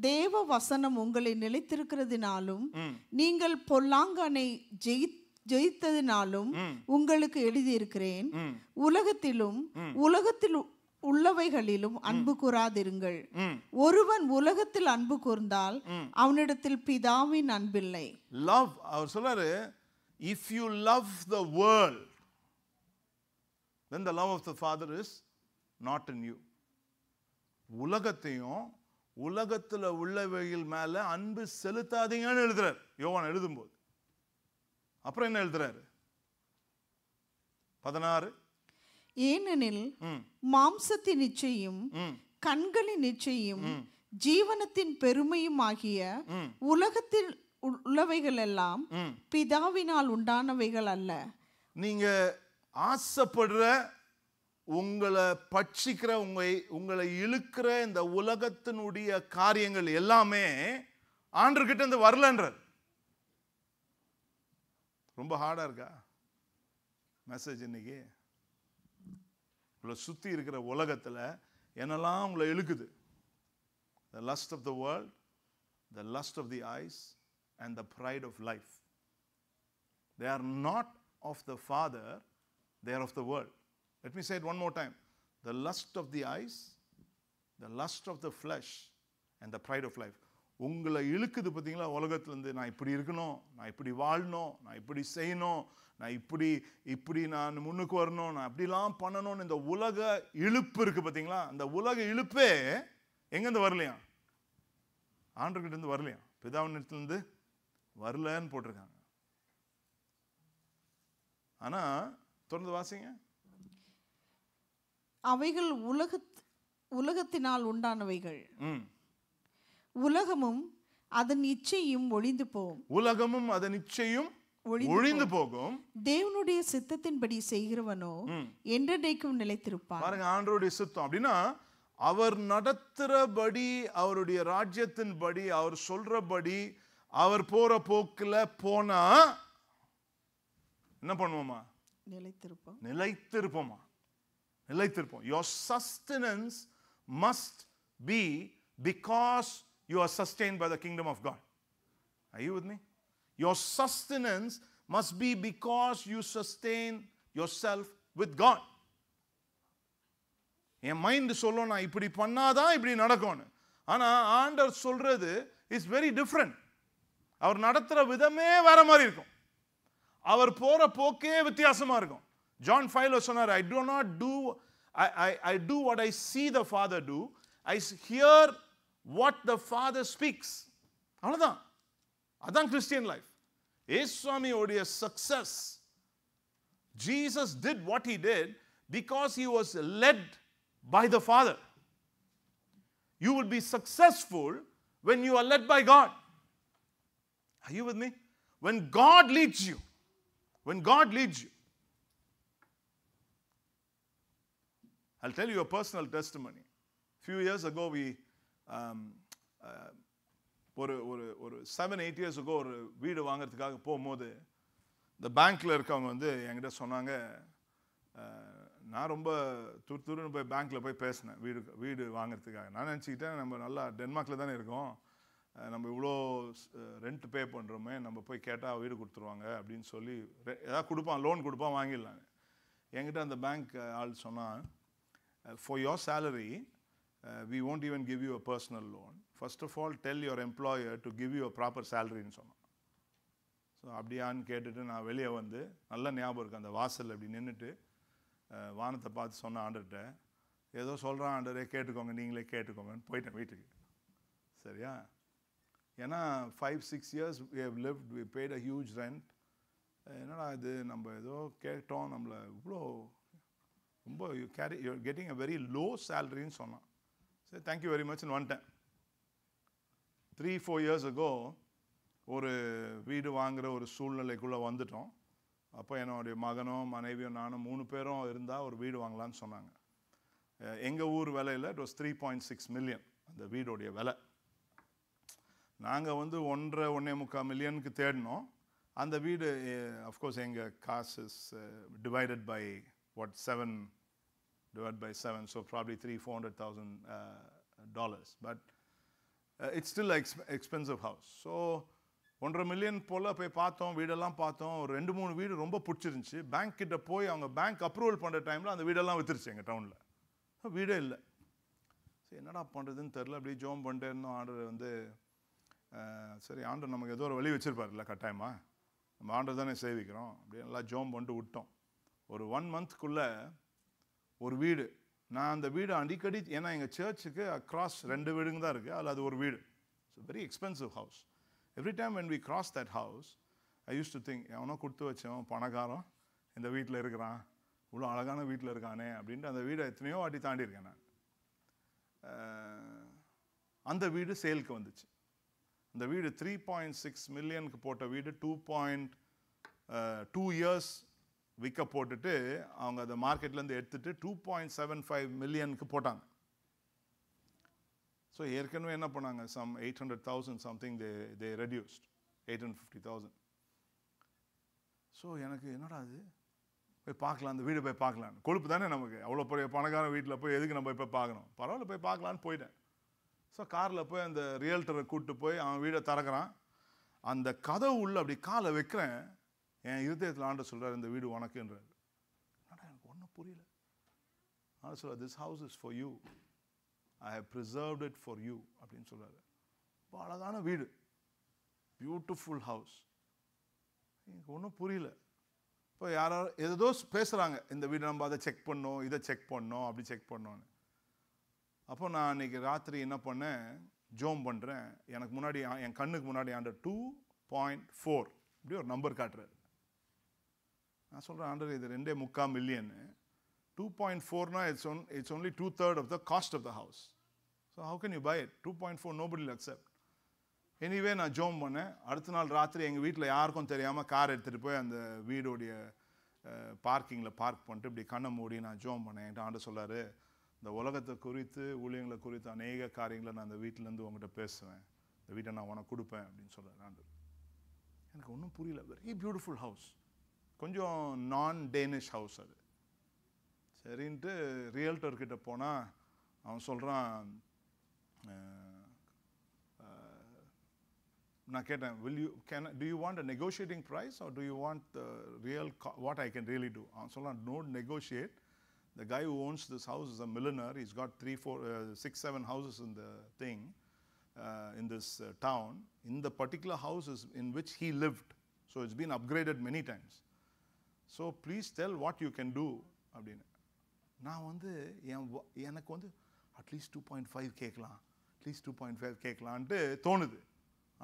Speaker 2: தேவ வசனம் உங்களை நிலைத்திருக்கிறதினாலும் நீங்கள் பொல்லாங்கனை ஜெயித்ததினாலும் உங்களுக்கு எழுதியிருக்கிறேன். உலகத்தில் உள்ளவைகளிலும் அன்பு கூறாதிருங்கள். ஒருவன் உலகத்தில் அன்பு கூர்ந்தால் அவனிடத்தில் பிதாவின் அன்பில்லை.
Speaker 1: லவ், அவர் சொல்றாரு, if you love the world then the love of the Father is not in you. உலகத்தையும் உலகத்துல உள்ளவைகள் மேல அன்பு செலுத்தாதீங்கன்னு எழுதுறார் யோவான் எழுதும்போது. அப்புறம் என்ன எழுதுறாரு? 16.
Speaker 2: ஏனெனில் மாம்சத்தின் நிச்சயம், கண்களின் நிச்சயம், ஜீவனத்தின் பெருமையும் ஆகிய உலகத்தில் உள்ளவைகள் எல்லாம் பிதாவினால் உண்டானவைகள் அல்ல.
Speaker 1: நீங்க ஆசைப்படுற உங்களை பட்சிக்கிற உங்களை இழுக்கிற இந்த உலகத்தினுடைய காரியங்கள் எல்லாமே ஆண்டவர்கிட்ட இருந்து வரலன்றார். ரொம்ப ஹார்டா இருக்கா மெசேஜ் இன்னைக்கு? உங்களை சுத்தி இருக்கிற உலகத்துல என்னெல்லாம் உங்களை இழுக்குது? The lust of the world, the lust of the eyes, and the pride of life. They are not of the Father, they are of the world. Let me say it one more time. The lust of the eyes, the lust of the flesh, and the pride of life. உங்களை இழுக்குது பார்த்தீங்களா உலகத்திலேருந்து? நான் இப்படி இருக்கணும், நான் இப்படி வாழணும், நான் இப்படி செய்யணும், நான் இப்படி நான் முன்னுக்கு வரணும், நான் அப்படிலாம் பண்ணணும்னு இந்த உலக இழுப்பு இருக்கு பார்த்தீங்களா? அந்த உலக இழுப்பே எங்கேருந்து வரலையா? ஆண்டவர்கிட்ட இருந்து வரலையா? பிதாவினிடத்திலிருந்து வரலன்னு போட்டிருக்காங்க. ஆனா தொடர்ந்து வாசிங்க.
Speaker 2: அவைகள் உலகத்தினால் உண்டானவைகள், உலகமும் அதன் இச்சையும் ஒழிந்து போகும்.
Speaker 1: உலகமும் அதன் இச்சையும் ஒழிந்து போகும்.
Speaker 2: தேவனுடைய சித்தத்தின்படி செய்கிறவனோ என்றென்றைக்கும் நிலைத்திருப்பான்.
Speaker 1: பாருங்க, ஆண்டவருடைய சித்தம் அப்படின்னா அவர் நடத்துறபடி, அவருடைய ராஜ்யத்தின்படி, அவர் சொல்றபடி, அவர் போற போக்குல போனா என்ன பண்ணுவோமா? நிலைத்திருப்போமா? Your sustenance must be because you are sustained by the kingdom of God. Are you with me? Your sustenance must be because you sustain yourself with God. N mind சொல்லும் நான் இப்படி பண்ணாதான் இப்படி நடக்கும்னு. ஆனா ஆண்டவர் சொல்றது இஸ் வெரி டிஃப்ரெண்ட். அவர் நடத்துற விதமே வேற மாதிரி இருக்கும். அவர் போற போக்கே வித்தியாசமா இருக்கும். John 5 சொன்னார், I do what I see the Father do. I hear what the Father speaks. அவ்வளவுதான். அதான் கிறிஸ்டியன் லைஃப். இயேசுவினுடைய success, Jesus did what he did because he was led by the Father. You will be successful when you are led by God. Are you with me? When God leads you. When God leads you. I'll tell you a personal testimony. Few years ago we ஒரு 7-8 years ago ஒரு வீடு வாங்குறதுக்காக போகும்போது இந்த பேங்க்ல இருக்கவங்க வந்து என்கிட்ட சொன்னாங்க, நான் ரொம்ப துருன்னு போய் பேங்க்ல போய் பேசினேன் வீடு வாங்குறதுக்காக. நான் நினச்சிக்கிட்டேன் நம்ம நல்லா டென்மார்க்கில் தானே இருக்கோம், நம்ம இவ்வளோ ரெண்ட் பே பண்ணுறோமே, நம்ம போய் கேட்டால் வீடு கொடுத்துருவாங்க அப்படின்னு சொல்லி ஏதாவது கொடுப்பான், லோன் கொடுப்பான், வாங்கிடலாங்க. என்கிட்ட அந்த பேங்க் ஆள் சொன்னான், for your salary we won't even give you a personal loan. First of all, tell your employer to give you a proper salary ன்னு சொன்னான். ஸோ அப்படியான்னு கேட்டுட்டு நான் வெளியே வந்து நல்ல ஞாபகம் இருக்குது, அந்த வாசல் அப்படி நின்றுட்டு வானத்தை பார்த்து சொன்ன ஆண்டர்கிட்ட, ஏதோ சொல்கிறான் ஆண்டரே, கேட்டுக்கோங்க, நீங்களே கேட்டுக்கோங்கன்னு போயிட்டேன் வீட்டுக்கு. சரியா? ஏன்னா 5-6 years we have lived, we paid a huge rent. என்னடா இது, நம்ம ஏதோ கேட்டோம், நம்மளை இவ்வளோ ரொம்ப you're getting a very low salary ன்னு சொன்னான். சரி, தேங்க்யூ வெரி மச்னு வந்துட்டேன். 3-4 years ago ஒரு வீடு வாங்குகிற ஒரு சூழ்நிலைக்குள்ளே வந்துட்டோம். அப்போ என்னுடைய மகனும் மனைவியும் நானும் 3 பேரும் இருந்தால் ஒரு வீடு வாங்கலான்னு சொன்னாங்க. எங்கள் ஊர் விலையில் இட் வாஸ் 3.6 million அந்த வீடோடைய விலை. நாங்கள் வந்து 1.5 million தேடினோம். அந்த வீடு அஃப்கோர்ஸ் எங்கள் காசு divided by 7 divided by 7, so probably $300,000-400,000. But it's still an expensive house. So 1.5 million போல் போய் பார்த்தோம், வீடெல்லாம் பார்த்தோம். ஒரு 2-3 வீடு ரொம்ப பிடிச்சிருந்துச்சி. பேங்க் கிட்ட போய் அவங்க பேங்க் அப்ரூவல் பண்ணுற டைமில் அந்த வீடெல்லாம் விற்றுருச்சு எங்கள் டவுனில். வீடே இல்லை. சரி, என்னடா பண்ணுறதுன்னு தெரில. அப்படியே ஜோம் பண்ணிட்டே இருந்தோம். ஆண்டர் வந்து சரி, ஆண்டர் நமக்கு ஏதோ ஒரு வழி வச்சுருப்பார்ல, கட்டாயமாக நம்ம ஆண்டர் தானே சேவிக்கிறோம். அப்படியே நல்லா ஜோம் பண்ணிட்டு விட்டோம். ஒரு 1 monthக்குள்ளே ஒரு வீடு. நான் அந்த வீடு அடிக்கடி, ஏன்னா எங்கள் சர்ச்சுக்கு அக்ராஸ் 2 வீடுங்க தான் இருக்குது, அதில் அது ஒரு வீடு. It's very expensive house. Every time when we cross that house, I used to think, அவனோ கொடுத்து வச்சவன் பணக்காரன் இந்த வீட்டில் இருக்கிறான், இவ்வளோ அழகான வீட்டில் இருக்கானே அப்படின்ட்டு அந்த வீடை எத்தனையோ வாட்டி தாண்டியிருக்கேன் நான். அந்த வீடு சேலுக்கு வந்துச்சு. அந்த வீடு 3.6 million போட்ட வீடு 2.2 years விற்க போட்டுட்டு அவங்க அதை மார்க்கெட்லேருந்து எடுத்துட்டு 2.75 மில்லியனுக்கு போட்டாங்க. ஸோ ஏற்கனவே என்ன பண்ணாங்க, some 800,000 something they reduced 850,000. So எனக்கு என்னடா அது, போய் பார்க்கலாம், அந்த வீடு போய் பார்க்கலாம், கொழுப்பு தானே நமக்கு, அவ்வளோ பெரிய பணக்கார வீட்டில் போய் எதுக்கு நம்ம போய் பார்க்கணும், பரவாயில்ல போய் பார்க்கலான்னு போயிட்டேன். ஸோ காரில் போய் அந்த ரியல்டரை கூப்பிட்டு போய் அவன் வீடை திறக்கிறான். அந்த கதவு உள்ள அப்படி காலை வைக்கிறேன், என் இருதயத்தில் ஆண்டவர் சொல்கிறார், இந்த வீடு உனக்குன்றார். என்னடா எனக்கு ஒன்றும் புரியல. ஆண்டவர் சொல்கிறார், this house is for you, I have preserved it for you அப்படின்னு சொல்கிறாரு. ரொம்ப அழகான வீடு, பியூட்டிஃபுல் ஹவுஸ். எனக்கு ஒன்றும் புரியல. இப்போ யாராவது ஏதோ பேசுகிறாங்க, இந்த வீடு நம்ம அதை செக் பண்ணோம், இதை செக் பண்ணோம், அப்படி செக் பண்ணோன்னு. அப்போ நான் அன்றைக்கி ராத்திரி என்ன பண்ணேன், ஜோம் பண்ணுறேன். எனக்கு முன்னாடி என் கண்ணுக்கு முன்னாடி ஆண்டர் 2.4 இப்படி ஒரு நம்பர் காட்டுறாரு. நான் சொல்கிறேன், ஆண்டர் இது 2.25 million. 2.4னா it's only 2/3 of the cost of the house. So how can you buy it? 2.4 nobody will accept. Anyway நான் ஜோம் பண்ணேன். அடுத்த நாள் ராத்திரி எங்கள் வீட்டில் யாருக்கும் தெரியாமல் கார் எடுத்துகிட்டு போய் அந்த வீடோடைய பார்க்கிங்கில் பார்க் பண்ணிட்டு இப்படி கண்ணை மூடி நான் ஜோம் பண்ணேன். என்கிட்ட ஆண்டவர் சொல்லார், இந்த உலகத்தை குறித்து ஊழியங்களை குறித்து அநேக காரியங்களை நான் அந்த வீட்டிலேருந்து உங்கள்கிட்ட பேசுவேன், இந்த வீட்டை நான் உனக்கு கொடுப்பேன் அப்படின்னு சொல்கிறார் ஆண்டவர். எனக்கு ஒன்றும் புரியல. வெரி பியூட்டிஃபுல் ஹவுஸ், கொஞ்சம் நான் டேனிஷ் ஹவுஸ் அது. சரின்ட்டு ரியல்டர்கிட்ட போனால் அவன் சொல்கிறான், நான் கேட்டேன், do you want a negotiating price or do you want the real what I can really do? அவன் சொல்கிறான், no negotiate. The guy who owns this house is a millionaire. He's got 3, 4, 6, 7 houses in the thing, in this town. In the particular house is in which he lived. So it's been upgraded many times. So please tell what you can do. அப்படின்னு நான் வந்து எனக்கு வந்து at least 2.5 கேட்கலாம், at least 2.5 கேட்கலான்ட்டு தோணுது.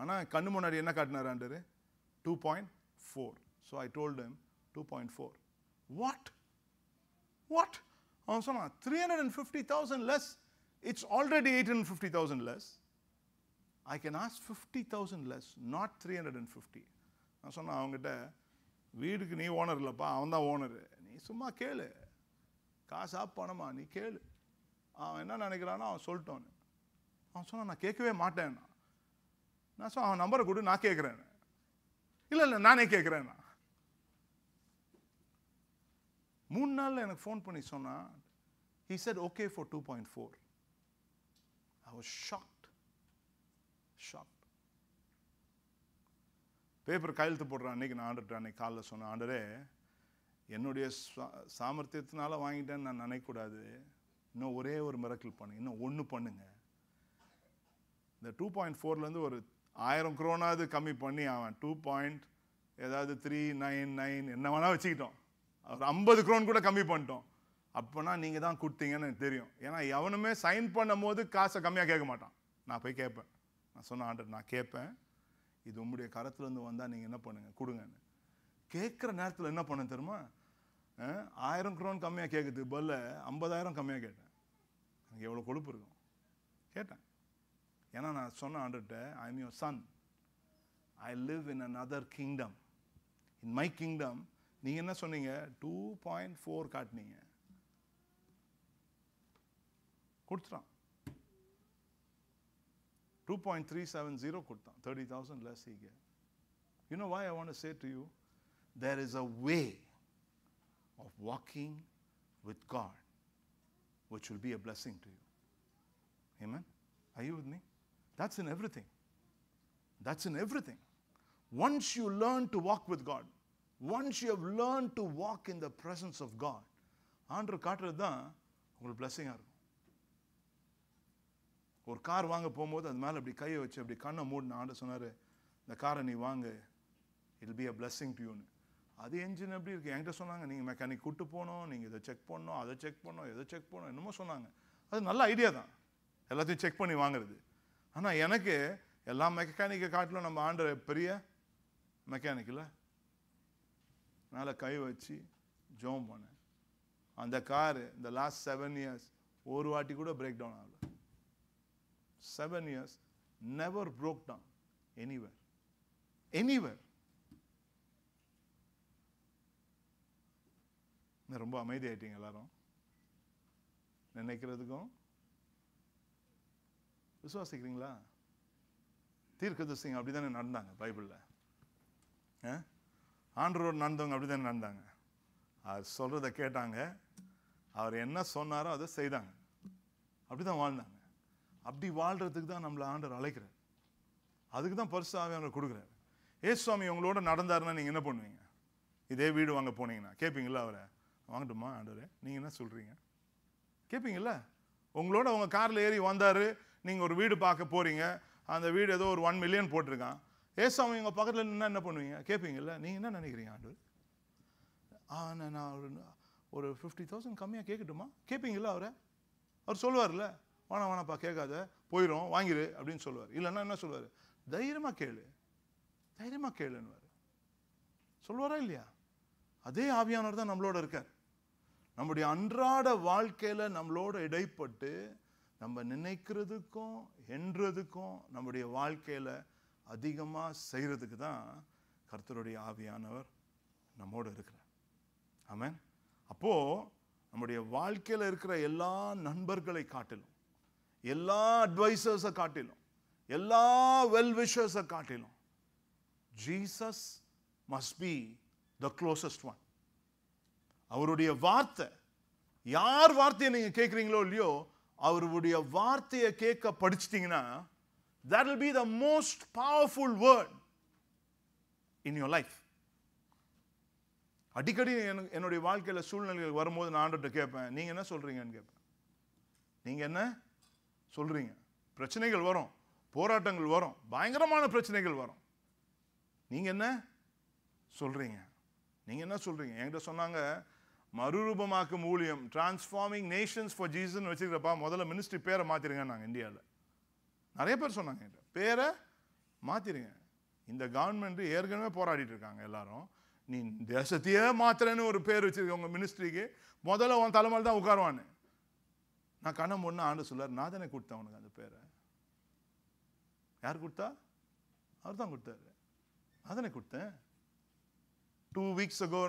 Speaker 1: ஆனால் கண்ணு முன்னாடி என்ன காட்டினார் ஆண்டர், 2.4. So I told him 2.4. What அவன் சொன்னான், 350,000 less, it's already 850,000 less, I can ask 50,000 less, not 350. நான் சொன்னேன் அவங்ககிட்ட, வீடுக்கு நீ ஓனர் இல்லைப்பா, அவன் தான் ஓனரு, நீ சும்மா கேளு, காசா பணமா நீ கேளு, அவன் என்ன நினைக்கிறானோ அவன் சொல்லிட்டோன்னு. அவன் சொன்னான், நான் கேட்கவே மாட்டேன். நான் சொன்னேன், அவன் நம்பரை கொடு, நான் கேட்குறேன். இல்லை நானே கேட்குறேன். 3 நாளில் எனக்கு ஃபோன் பண்ணி சொன்னான், he said okay for 2.4. I was shocked. Paper கையெழுத்து போடுறான் அன்றைக்கி. நான் ஆண்டர்கிட்ட அன்றைக்கி காலையில் சொன்னேன், ஆண்டரே என்னுடைய சாமர்த்தியத்தினால வாங்கிட்டேன்னு நான் நினைக்கக்கூடாது, இன்னும் ஒரே ஒரு மிரக்கிள் பண்ணு, இன்னும் ஒன்று பண்ணுங்க. இந்த 2.4லேருந்து ஒரு 1000 crore கம்மி பண்ணி அவன் 2.399 என்ன வேணால் வச்சுக்கிட்டோம், ஒரு 50 crore கூட கம்மி பண்ணிட்டோம். அப்போனா நீங்கள் தான் கொடுத்தீங்கன்னு எனக்கு தெரியும். ஏன்னா எவனுமே சைன் பண்ணும் போது காசை கம்மியாக கேட்க மாட்டான். நான் போய் கேட்பேன். நான் சொன்ன ஆண்டர், நான் கேட்பேன், இது உங்களுடைய கரத்துலேருந்து வந்தால் நீங்கள் என்ன பண்ணுங்கள், கொடுங்கன்னு. கேட்குற நேரத்தில் என்ன பண்ண தெரியுமா, 1000 crore கம்மியாக கேட்குது போல 50,000 கம்மியாக கேட்டேன். எனக்கு எவ்வளோ கொழுப்பு இருக்கும். கேட்டேன். ஏன்னா நான் சொன்ன ஆண்டர்கிட்ட, I am your son, I live in another kingdom. In my kingdom நீங்கள் என்ன சொன்னீங்க, 2.4 காட்டினீங்க, கொடுத்துட்டான். 2.370 கொடுத்தான், 30,000 less he gave. You know why I want to say to you, there is a way of walking with God which will be a blessing to you. Amen? Are you with me? That's in everything. That's in everything. Once you learn to walk with God, once you have learned to walk in the presence of God, ஆண்டவர் காட்டுறது தான் உங்களுக்கு பிளஸிங்காக இருக்கும். ஒரு car வாங்க போகும்போது அது மேலே அப்படி கையை வச்சு அப்படி கண்ணை மூடின ஆண்டவர் சொன்னார், இந்த காரை நீ வாங்க, it be a blessing to யூன்னு. அது என்ஜின் எப்படி இருக்குது, என்கிட்ட சொன்னாங்க, நீங்கள் மெக்கானிக் கூட்டு போகணும், நீங்கள் இதை செக் பண்ணணும், அதை செக் பண்ணணும், எதை செக் பண்ணணும், என்னமோ சொன்னாங்க. அது நல்ல ஐடியா தான், எல்லாத்தையும் செக் பண்ணி வாங்குறது. ஆனால் எனக்கு எல்லா மெக்கானிக்கை காட்டிலும் நம்ம ஆண்டர் பெரிய மெக்கானிக்கில் மேலே கை வச்சு ஜோம் பண்ணேன். அந்த காரு இந்த லாஸ்ட் 7 years ஒரு வாட்டி கூட பிரேக் டவுன் ஆகல. 7 years never broke down anywhere. ரொம்ப அமைதியாயிட்டீங்க எல்லாரும். நினைக்கிறதுக்கும் விசுவாசிக்கிறீங்களா? தீர்க்கதரிசிங்க அப்படிதானே நடந்தாங்க பைபிளில். ஆண்டவரோடு நடந்தவங்க அப்படிதானே நடந்தாங்க. அவர் சொல்றதை கேட்டாங்க, அவர் என்ன சொன்னாரோ அதை செய்தாங்க, அப்படிதான் வாழ்ந்தாங்க. அப்படி வாழ்றதுக்கு தான் நம்மளை ஆண்டவர் அழைக்கிறார். அதுக்கு தான் பரிசு ஆவியானவர் கொடுக்குறாரு. ஏசுவாமி உங்களோட நடந்தாருன்னா நீங்கள் என்ன பண்ணுவீங்க? இதே வீடு வாங்க போனீங்கன்னா கேட்பீங்களா அவரை, வாங்கட்டுமா ஆண்டவரே நீங்கள் என்ன சொல்கிறீங்க கேட்பீங்களா? உங்களோட உங்கள் காரில் ஏறி வந்தார், நீங்கள் ஒரு வீடு பார்க்க போகிறீங்க, அந்த வீடு ஏதோ ஒரு 1 மில்லியன் போட்டிருக்கான். ஏசுவாமி உங்கள் பக்கத்தில் நின்னா என்ன பண்ணுவீங்க? கேட்பீங்களா நீங்கள் என்ன நினைக்கிறீங்க ஆண்டவர்? நான் ஒரு 50,000 கம்மியாக கேட்கட்டுமா கேட்பீங்களா அவரை? அவர் சொல்லுவார்ல, வேணாப்பா கேட்காத, போயிடும், வாங்கிடு அப்படின்னு சொல்லுவார். இல்லைன்னா என்ன சொல்லுவார்? தைரியமாக கேளு, தைரியமாக கேளுன்னு சொல்லுவாரா இல்லையா? அதே ஆவியானவர் தான் நம்மளோட இருக்கார். நம்முடைய அன்றாட வாழ்க்கையில் நம்மளோட இடைப்பட்டு நம்ம நினைக்கிறதுக்கும் என்றதுக்கும் நம்முடைய வாழ்க்கையில் அதிகமாக செய்கிறதுக்கு தான் கர்த்தருடைய ஆவியானவர் நம்மோடு இருக்கிறார். ஆமென். அப்போது நம்முடைய வாழ்க்கையில் இருக்கிற எல்லா நண்பர்களை காட்டிலும், எல்லா அட்வைசர்ஸை காட்டிலும், எல்லா வெல்விஷர்ஸை காட்டிலும் Jesus must be the closest one. அவருடைய வார்த்தை, யார் வார்த்தையை நீங்க கேட்குறீங்களோ இல்லையோ, அவருடைய வார்த்தையை கேட்க படிச்சிட்டீங்கன்னா that will be the most powerful word in your life. அடிக்கடி என்னுடைய வாழ்க்கையில் சூழ்நிலைகள் வரும்போது நான் ஆண்டவர்கிட்ட கேட்பேன், நீங்க என்ன சொல்றீங்கன்னு கேட்பேன். நீங்க என்ன சொல்றீங்க? பிரச்சனைகள் வரும், போராட்டங்கள் வரும், பயங்கரமான பிரச்சனைகள் வரும். நீங்க என்ன சொல்றீங்க? நீங்க என்ன சொல்றீங்க? என்கிட்ட சொன்னாங்க, மறுரூபமாக்கும் ஊழியம், டிரான்ஸ்ஃபார்மிங் நேஷன்ஸ் ஃபார் ஜீசஸ் வச்சுக்கிறப்பா, முதல்ல மினிஸ்ட்ரி பேரை மாத்திருங்க. நாங்கள் இந்தியாவில் நிறைய பேர் சொன்னாங்க, என்கிட்ட பேரை மாத்திருங்க. இந்த கவர்மெண்ட் ஏற்கனவே போராடிட்டு இருக்காங்க எல்லாரும், நீ தேசத்தையே மாத்திரன்னு ஒரு பேர் வச்சிருக்க உங்க மினிஸ்ட்ரிக்கு, முதல்ல உன் தலைமையில் தான் உட்காருவான்னு. நான் கண்ண முன்ன ஆண்டு சொல்லார், நான் தானே கொடுத்தேன் உனக்கு அந்த பேரை. யார் கொடுத்தா? அவர் தான் கொடுத்தாரு, அதனை கொடுத்தேன். 2 weeks ago,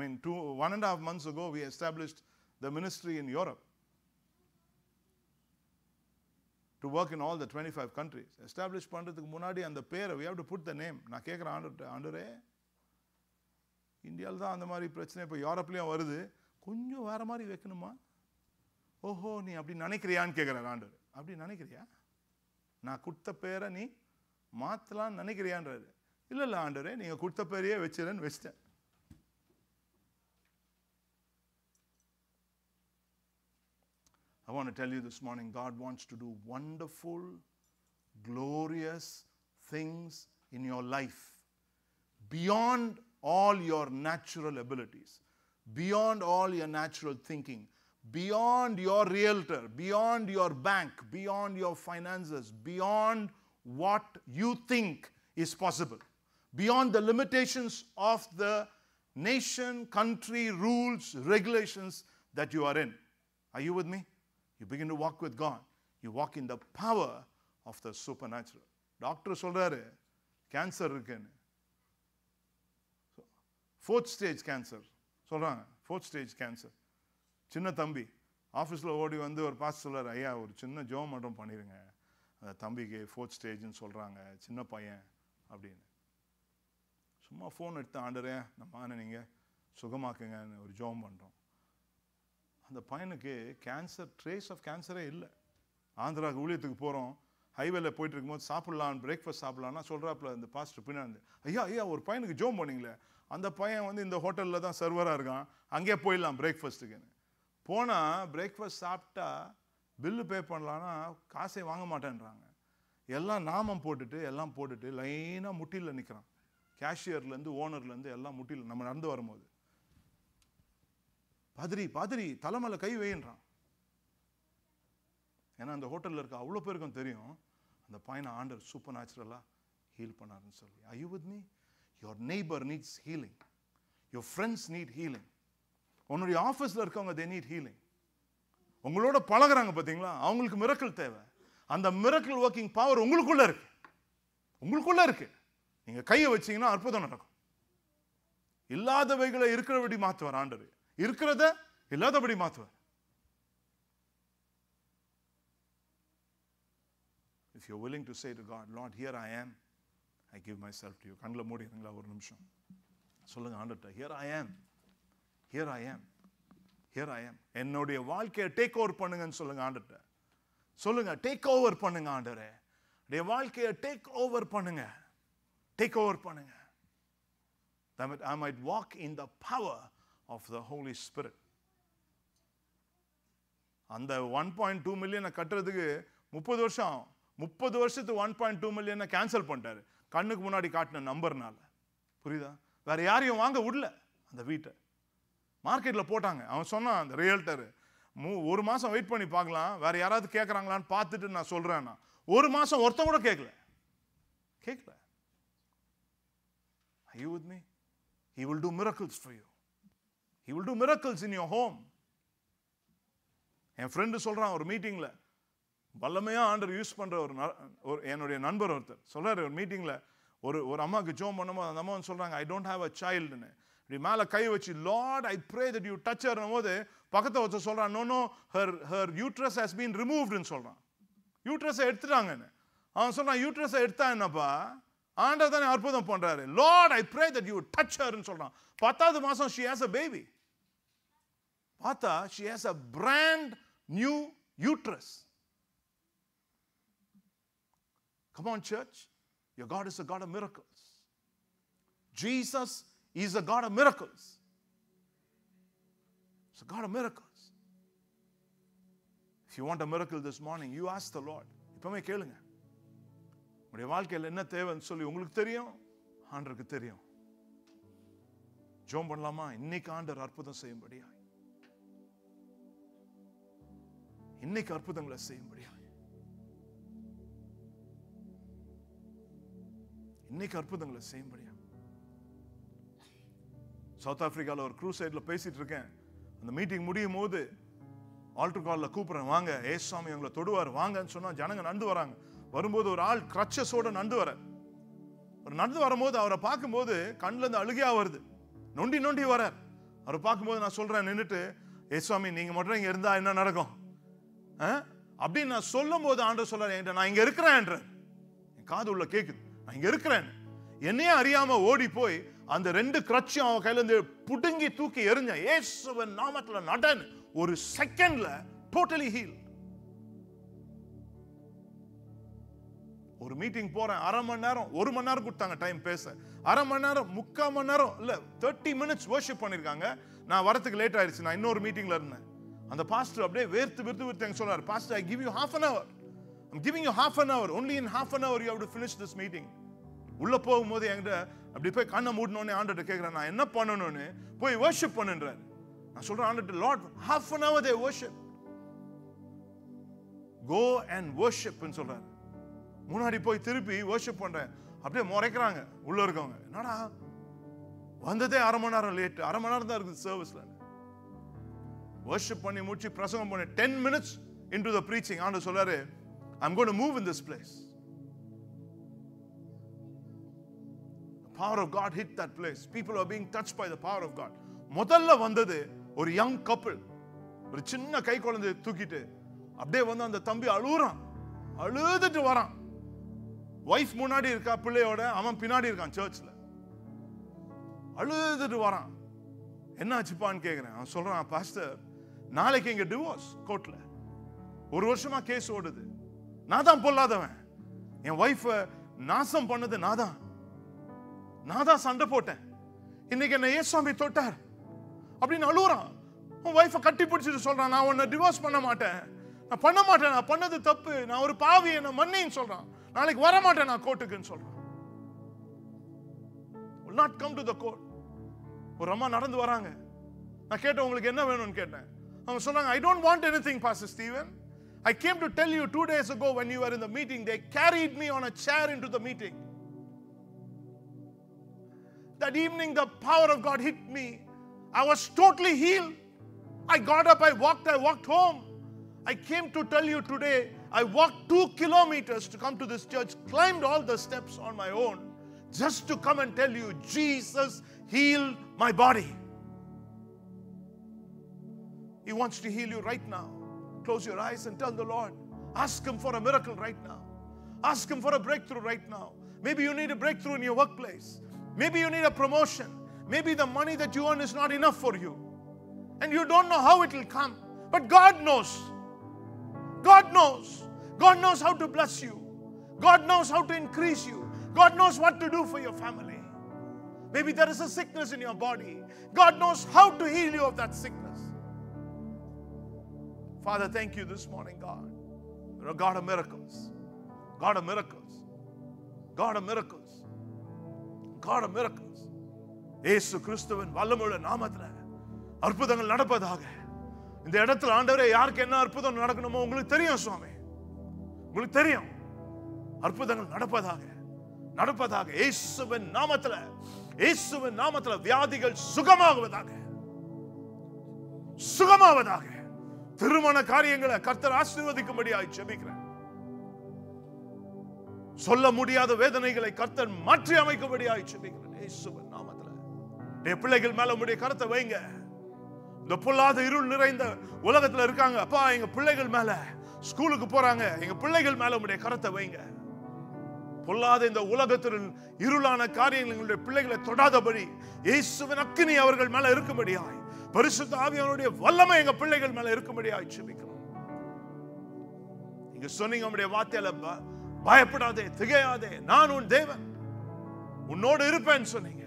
Speaker 1: 1.5 months ago, we established the ministry in Europe to work in all the 25 countries. Establish பண்றதுக்கு முன்னாடி அந்த பேரை we have to put the name. நான் கேட்குறேன் ஆண்டவரே, இந்தியாவில் தான் அந்த மாதிரி பிரச்சனை இப்போ யூரோப்லேயும் வருது, கொஞ்சம் வேற மாதிரி வைக்கணுமா? ஓஹோ, நீ அப்படி நினைக்கிறியான்னு கேட்குறேன் ஆண்டவர். அப்படி நினைக்கிறியா? நான் கொடுத்த பேரை நீ மாற்றலான்னு நினைக்கிறியான்றாரு. இல்லை ஆண்டவரே, நீங்கள் கொடுத்த பேரையே வச்சிருன்னு வச்சிட்டேன். I want to tell you this morning, God wants to do wonderful, glorious things in your life beyond all your natural abilities, beyond all your natural thinking, beyond your realtor, beyond your bank, beyond your finances, beyond what you think is possible, beyond the limitations of the nation, country, rules, regulations that you are in. Are you with me? You begin to walk with God. You walk in the power of the supernatural. Doctor சொல்றாரு cancer இருக்குன்னு, 4th stage cancer சொல்றாங்க. 4th stage cancer. சின்ன தம்பி ஆஃபீஸில் ஓடி வந்து ஒரு pass சொல்றாரு, ஐயா ஒரு சின்ன ஜெபம் மட்டும் பண்ணிடுங்க, அந்த தம்பிக்கு 4th ஸ்டேஜ்னு சொல்கிறாங்க, சின்ன பையன் அப்படின்னு. சும்மா ஃபோன் எடுத்து, ஆண்டரே நம்ம நீங்கள் சுகமாக்குங்கன்னு ஒரு ஜெபம் பண்ணுறோம். அந்த பையனுக்கு கேன்சர், ட்ரேஸ் ஆஃப் கேன்சரே இல்லை. ஆந்திராவுக்கு ஊழியத்துக்கு போகிறோம், ஹைவேல போயிட்டு இருக்கும்போது சாப்பிட்லான்னு, பிரேக்ஃபாஸ்ட் சாப்பிட்லான்னா சொல்கிறாப்புல இந்த பாஸ்டர் பின்னாடி, ஐயா ஒரு பையனுக்கு ஜெபம் பண்ணிங்களே, அந்த பையன் வந்து இந்த ஹோட்டலில் தான் சர்வராக இருக்கான், அங்கேயே போயிடலாம் பிரேக்ஃபாஸ்ட்டுக்குன்னு. போனால் பிரேக்ஃபாஸ்ட் சாப்பிட்டா பில்லு பே பண்ணலான்னா காசே வாங்க மாட்டேன்றாங்க. எல்லாம் நாமம் போட்டுட்டு எல்லாம் போட்டுட்டு லைனாக முட்டியில் நிற்கிறான். கேஷியர்லேருந்து ஓனர்லேருந்து எல்லாம் முட்டியில் நம்ம நடந்து வரும்போது பாதிரி தலைமையில கை வைன்றான். ஏன்னா அந்த ஹோட்டலில் இருக்க அவ்வளோ பேருக்கும் தெரியும் அந்த பையனை ஆண்டவர் சூப்பர் நேச்சுரலாக ஹீல் பண்ணாருன்னு சொல்லி. Are you with me? Your neighbor needs healing. Your friends need healing. உன்னுடைய ஆஃபீஸில் இருக்கவங்க they need healing. உங்களோட பழகுறாங்க பார்த்தீங்களா, அவங்களுக்கு மிரக்கல் தேவை. அந்த மிரக்கல் ஒர்க்கிங் பவர் உங்களுக்குள்ள இருக்கு. நீங்க கையை வச்சீங்கன்னா அற்புதம் நடக்கும். இல்லாதவைகளை இருக்கிறபடி மாற்றுவார் ஆண்டவர். இருக்கிறத இல்லாதபடி மாத்துவார். If you're willing to say to God, Lord, here I am, I give myself to you. கண்களை மூடிடுங்களா ஒரு நிமிஷம். சொல்லுங்க ஆண்டவர்ட்ட, here I am, here I am, here I am. என்னுடைய வாழ்க்கையை டேக் ஓவர் பண்ணுங்கன்னு சொல்லுங்க ஆண்டவர்ட்ட. சொல்லுங்க, டேக் ஓவர் பண்ணுங்க ஆண்டவரே, என்னுடைய வாழ்க்கையை டேக் ஓவர் பண்ணுங்க, டேக் ஓவர் பண்ணுங்க. That I might walk in the power of the Holy Spirit. அந்த 1.2 மில்லியனை கட்டுறதுக்கு 30 வருஷம், 30 வருஷத்து 1.2 மில்லியனை கேன்சல் பண்ணிட்டாரு கண்ணுக்கு முன்னாடி காட்டின நம்பர்னால. புரியுதா? வேற யாரையும் வாங்க விடல அந்த வீட்டை, மார்க்கெட்ல போட்டாங்க. அவன் சொன்னான் அந்த ரியல்டர், ஒரு மாசம் வெயிட் பண்ணி பார்க்கலாம், வேற யாராவது கேட்கறாங்களான்னு பார்த்துட்டு நான் சொல்றேன்னா. ஒரு மாசம் ஒருத்தன் கூட கேட்கல. Are you with me? He will do miracles for you. He will do miracles in your home. N friend சொல்றான் ஒரு மீட்டிங்ல, வல்லமையா ஆண்டவர் யூஸ் பண்ற ஒரு என்னுடைய நண்பர் ஒருத்தர் சொல்றாரு, ஒரு மீட்டிங்ல ஒரு அம்மாக்கு ஜோம் பண்ணும்போது அந்த அம்மா சொல்றாங்க, ஐ டோன்ட் ஹேவ் அ சைல்டுன்னு. இப்படி மேல கை வச்சு, lord I pray that you touch her போது பக்கத்தை வச்சு சொல்றான், no no her uterus has been ரிமூவ்டுன்னு சொல்றான். யூட்ரஸை எடுத்துட்டாங்கன்னு. அவன் சொல்றான், யூட்ரஸை எடுத்தா என்னப்பா, ஆண்டவர் தானே அற்புதம் பண்றாரு. Lord I pray that you touch ஹர்ன்னு சொல்றான். 10வது மாசம் she has a baby. பார்த்தா she has a brand new uterus. Come on church, your God is a God of miracles. Jesus is a God of miracles. He's a God of miracles. If you want a miracle this morning, you ask the Lord. இப்பவே கேளுங்க, உங்களுடைய வாழ்க்கையில் என்ன தேவைன்னு சொல்லி உங்களுக்கு தெரியும், ஆண்டவருக்கு தெரியும். ஜெபம் பண்ணலாமா? இன்னைக்கு ஆண்டவர் அற்புதம் செய்யும்படியா, இன்னைக்கு அற்புதங்களை செய்யும்படியா, இன்னைக்கு அற்புதங்களை செய்யும்படியா. சவுத் ஆப்பிரிக்காவில் ஒரு க்ரூசைட்ல பேசிட்டு இருக்கேன். அந்த மீட்டிங் முடியும் போது ஆல்டர் கால்ல கூப்பிடுறேன், வாங்க ஏசுசாமி உங்களை தொடுவார் வாங்கன்னு சொன்னா ஜனங்க நடந்து வராங்க. வரும்போது ஒரு ஆள் கிரச்சஸோட நடந்து வரும்போது அவரை பார்க்கும்போது கண்ணுல இருந்து அழுகையா வருது, நொண்டி வரார். அவரை பார்க்கும்போது நான் சொல்றேன் நின்றுட்டு, ஏசுவாமி நீங்க மட்டும் இங்க இருந்தா என்ன நடக்கும் அப்படின்னு நான் சொல்லும் போது ஆண்டவர் சொல்றாரு, நான் இங்க இருக்கிறேன். என் காது உள்ள கேக்குது, நான் இங்க இருக்கிறேன். என்னையே அறியாம ஓடி போய் அந்த 2 கிரச்சையும் அவன் கையில இருந்து புடுங்கி தூக்கி எறிஞ்சேன். இயேசுவின் நாமத்துல நடன், ஒரு செகண்ட்ல டோட்டலி ஹீல். ஒரு மீட்டிங் போறேன், அரை மணி நேரம் 1 மணி நேரம் கொடுத்தாங்க டைம் பேச. அரை மணி நேரம் 3/4 மணி நேரம் இல்ல 30 minutes வர்ஷிப் பண்ணிருக்காங்க. நான் வரதுக்கு லேட் ஆயிடுச்சு, நான் இன்னொரு மீட்டிங்ல இருந்தேன். அந்த பாஸ்டர் அப்படியே வேர்த்து சொன்னார், pastor I give you half an hour. I'm giving you half an hour. Only in half an hour you have to finish this meeting. உள்ள போகும்போது என்கிட்ட அப்படி போய் கண்ணை மூடனோடனே ஆண்டவர்ட்ட கேட்கிறேன், நான் என்ன பண்ணணும்னு. போய் வர்ஷிப் பண்ணுன்றார். நான் சொல்றேன் ஆண்டவர்ட்ட, Lord half an hour they worship. Go and worship ன்னு சொல்றாரு. முன்னாடி போய் திருப்பி வர்ஷிப் பண்றேன். அப்படியே முறைக்கிறாங்க உள்ள இருக்கவங்க, என்னடா வந்ததே அரை மணி நேரம் லேட், அரை மணி நேரம் தான் இருக்குது சர்வீஸ்ல. வர்ஷிப் பண்ணி முடிச்சு பிரசங்கம் பண்ணி 10 minutes into the preaching ஆண்டவர் சொல்றாரு, I'm going to move in this place. The power of God hit that place. People are being touched by the power of God. முதல்ல வந்தது ஒரு young couple, ஒரு சின்ன கை குழந்தை தூக்கிட்டு அப்படியே வந்து அந்த தம்பி அழுதுட்டு வரான். வைஃப் முன்னாடி இருக்கா பிள்ளையோட, அவன் பின்னாடி இருக்கான் சர்ச்ல, அழுதுட்டு வரான். என்னாச்சுப்பான்னு கேட்கிறேன். அவன் சொல்றான், பாஸ்டர் நாளைக்கு இங்க டிவோர்ஸ் கோர்ட்ல 1 வருஷமா கேஸ் ஓடுது, நான் தான் பொல்லாதவன், என் வைஃப நாசம் பண்ணது நான் தான் சண்டை போட்டேன், இன்னைக்கு என்ன ஏசுவாமி தொட்டார் அப்படின்னு அழுகுறான். உன் வைஃப கட்டி பிடிச்சிட்டு சொல்றான், நான் உன்னை டிவோர்ஸ் பண்ண மாட்டேன், நான் பண்ண மாட்டேன், நான் பண்ணது தப்பு, நான் ஒரு பாவி, என்ன மன்னின்னு சொல்றான். நாளைக்கு வர மாட்டேன் நான் கோர்ட்டுக்குன்னு சொல்றான். will not come to the court. ஒரு அம்மா நடந்து வராங்க. நான் கேட்டேன், உங்களுக்கு என்ன வேணும்னு கேட்டேன். அவங்க சொன்னாங்க, I don't want anything, Pastor Stephen. I came to tell you 2 days ago when you were in the meeting, they carried me on a chair into the meeting. That evening the power of God hit me. I was totally healed. I got up, I walked home. I came to tell you today, I walked 2 kilometers to come to this church, climbed all the steps on my own, just to come and tell you, Jesus healed my body. He wants to heal you right now. Close your eyes and tell the Lord. Ask Him for a miracle right now. Ask Him for a breakthrough right now. Maybe you need a breakthrough in your workplace. Maybe you need a promotion. Maybe the money that you earn is not enough for you. And you don't know how it will come. But God knows. God knows. God knows how to bless you. God knows how to increase you. God knows what to do for your family. Maybe there is a sickness in your body. God knows how to heal you of that sickness. Father, thank you this morning, God. You're a God of miracles. God of miracles. God of miracles. God of miracles. இயேசு கிறிஸ்துவின் வல்லமையுள்ள நாமத்தில் அற்புதங்கள் நடப்பதாக. இந்த இடத்துல ஆண்டவரே யாருக்கு என்ன அற்புதம் நடக்கணுமோ உங்களுக்கு தெரியும் சுவாமி. உங்களுக்கு தெரியும். அற்புதங்கள் நடப்பதாக. நடப்பதாக. இயேசுவின் நாமத்தில், இயேசுவின் நாமத்தில் வியாதிகள் சுகமாகுவதாக. சுகமாவதாக. திருமண காரியங்களை கர்த்தர் ஆசீர்வதிக்கும்படியாய் ஜெபிக்கிறேன். சொல்ல முடியாத வேதனைகளை கர்த்தர் மாற்றி அமைக்கும்படியாய் ஜெபிக்கிறேன். இயேசுவின் நாமத்தில் என் பிள்ளைகள் மேல உம்முடைய கரத்தை வைங்க. இந்த பொல்லாத இருள் நிறைந்த உலகத்துல இருக்காங்க. அப்பா, எங்க பிள்ளைகள் மேல ஸ்கூலுக்கு போறாங்க. எங்க பிள்ளைகள் மேல உம்முடைய கரத்தை வைங்க. பொல்லாத இந்த உலகத்தில் இருளான காரியங்கள் எங்களுடைய பிள்ளைகளை தொடாதபடி இயேசுவின் அக்கினி அவர்கள் மேல இருக்கும்படியாய், பரிசுத்த ஆவியானவருடைய வல்லமை எங்க பிள்ளைகள் மேல இருக்கும்படியாய் ஜெபிக்கிறோம். நீங்க சொன்னீங்க உம்முடைய வார்த்தையில, பயப்படாதே, திகையாதே, நான் உன் தேவன், உன்னோடு இருப்பேன்னு சொன்னீங்க.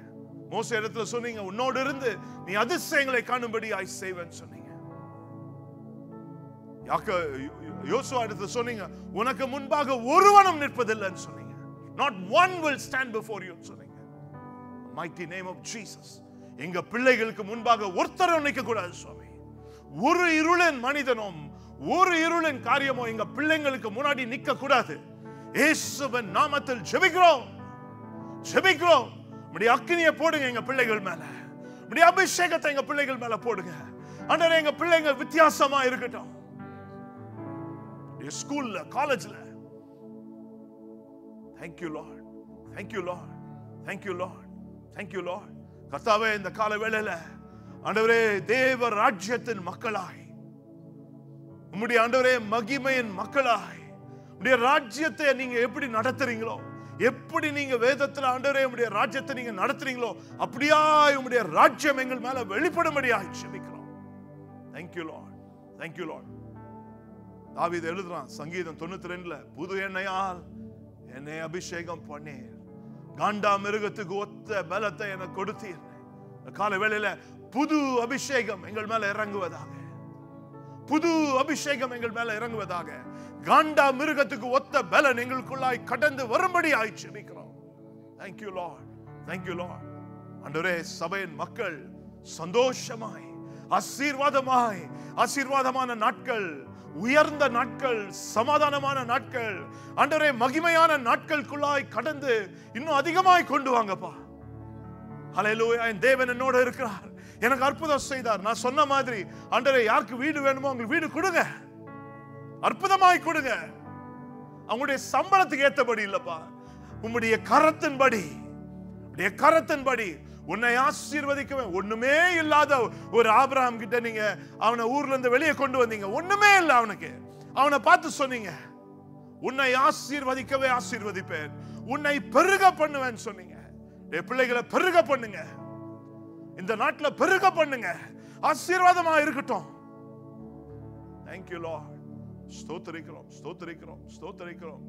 Speaker 1: மோசே இடத்துல சொன்னீங்க, உன்னோடு இருந்து நீ அதிசயங்களை காணும்படியாய் செய்வேன்னு சொன்னீங்க. யோசுவா இடத்துல சொன்னீங்க, உனக்கு முன்பாக ஒருவனும் நிற்பதில்லைன்னு சொன்னீங்க. Not one will stand before you சொன்னீங்க. Mighty name of Jesus. எங்க பிள்ளைகளுக்கு முன்பாக ஒருத்தரும் நிற்க கூடாது சுவாமி. ஒரு இருளின் மனிதனும் ஒரு இருளின் காரியமோ எங்க பிள்ளைங்களுக்கு முன்னாடி நிற்க கூடாது. இயேசுவின் நாமத்தில் ஜெபிக்கிறோம். ஜெபிக்கிறோம். உம்முடைய அக்கினியை போடுங்க எங்க பிள்ளைகள் மேல. உம்முடைய அபிஷேகத்தை எங்க பிள்ளைகள் மேல போடுங்க. ஆண்டவரே, எங்க பிள்ளைங்க வித்தியாசமா இருக்கட்டும். ஸ்கூல்ல, காலேஜ்ல. Thank you Lord. Thank you Lord. Thank you Lord. Thank you Lord. கர்த்தாவே, இந்த கால வேளையில ஆண்டவரே, தேவ ராஜ்யத்தின் மக்களாய், உம்முடைய ஆண்டவரே மகிமையின் மக்களாய், உம்முடைய ராஜ்யத்தை நீங்க எப்படி நடத்துறீங்களோ, எப்படி நீங்க வேதத்துல ஆண்டவரே உம்முடைய ராஜ்யத்தை நீங்க நடத்துறீங்களோ, அப்படியே உம்முடைய ராஜ்யம் எங்கள் மேல வெளிப்படும்படியாய் ஜெபிக்கிறோம். Thank you Lord. Thank you Lord. தாவீது எழுதுறான் சங்கீதம் 92ல, புது எண்ணெயால் என்னை அபிஷேகம் பண்ணீர், காண்டா மிருகத்துக்கு ஒத்த பலத்தை எனக்கு கொடுத்தீர். கால வேளையில புது அபிஷேகம் எங்கள் மேல இறங்குவதாக. புது அபிஷேகம் எங்கள் மேல இறங்குவதாக. காண்டா மிருகத்துக்கு ஒத்த பலன் எங்களுக்குள்ளாய் கடந்து வரும்படியாய் ஜெபிக்கிறோம். Thank you Lord. Thank you Lord. ஆண்டவரே, சபையின் மக்கள் சந்தோஷமாய், ஆசீர்வாதமாய், ஆசீர்வாதமான நாட்கள், உயர்ந்த நாட்கள், சமாதானமான நாட்கள், ஆண்டவரே மகிமையான நாட்களுக்குள்ளாய் கடந்து இன்னும் அதிகமாய் கொண்டு வாங்கப்பா. ஹல்லேலூயா. என் தேவன் என்னோட இருக்கிறார், எனக்கு அற்புதம் செய்தார். நான் சொன்ன மாதிரி ஆண்டவரே, யாருக்கு வீடு வேணுமோ உங்களுக்கு வீடு கொடுங்க, அற்புதமாய் கொடுங்க. அவங்களுடைய சம்பளத்துக்கு ஏற்றபடி இல்லப்பா, உம்முடைய கரத்தின்படி, உம்முடைய கரத்தின்படி உன்னை ஆசீர்வதிக்கவே. ஒண்ணுமே இல்லாத ஒரு ஆபிரகாம் கிட்ட நீங்க அவனை ஊர்ல இருந்து வெளியே கொண்டு வந்தீங்க. ஒண்ணுமே இல்லை அவனுக்கு. அவனை பார்த்து சொன்னீங்க, உன்னை ஆசீர்வதிக்கவே ஆசீர்வதிப்பேன், உன்னை பெருக பண்ணுவேன்னு சொன்னீங்க. பிள்ளைகளை பெருக பண்ணுங்க, இந்த நாட்டில் பெருக பண்ணுங்க, ஆசீர்வாதமா இருக்கட்டும். Thank you Lord. ஸ்தோத்திரிக்கிறோம், ஸ்தோத்திரிக்கிறோம், ஸ்தோத்திரிக்கிறோம்,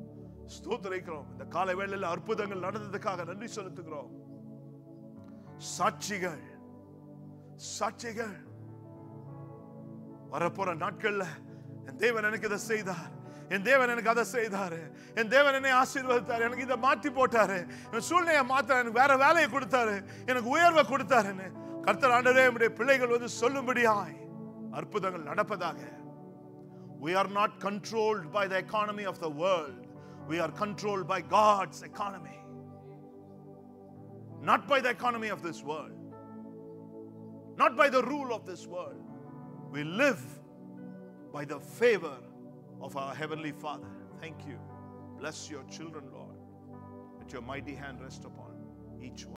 Speaker 1: ஸ்தோத்திரிக்கிறோம். இந்த காலை வேளையில அற்புதங்கள் நடந்ததுக்காக நன்றி செலுத்துகிறோம். சாட்சிகள், சாட்சிகள் வரப்போற நாட்கள்ல என் தேவன் எனக்கு இதை செய்தார், என் தேவன் எனக்கு அதை செய்தாரு, என் தேவன் என்னை ஆசீர்வதித்தார், எனக்கு இதை மாற்றி போட்டாரு, என் சூழ்நிலையை மாத்தாரு, எனக்கு வேற வேலையை கொடுத்தாரு, எனக்கு உயர்வை கொடுத்தாருன்னு கர்த்தர் ஆண்டவரே நம்முடைய பிள்ளைகள் வந்து சொல்லும்படியாய் அற்புதங்கள் நடப்பதாக. We are not controlled by the economy of the world. We are controlled by God's economy. Not by the economy of this world. Not by the rule of this world. We live by the favor of our Heavenly Father. Thank you. Bless your children, Lord. Let your mighty hand rest upon each one.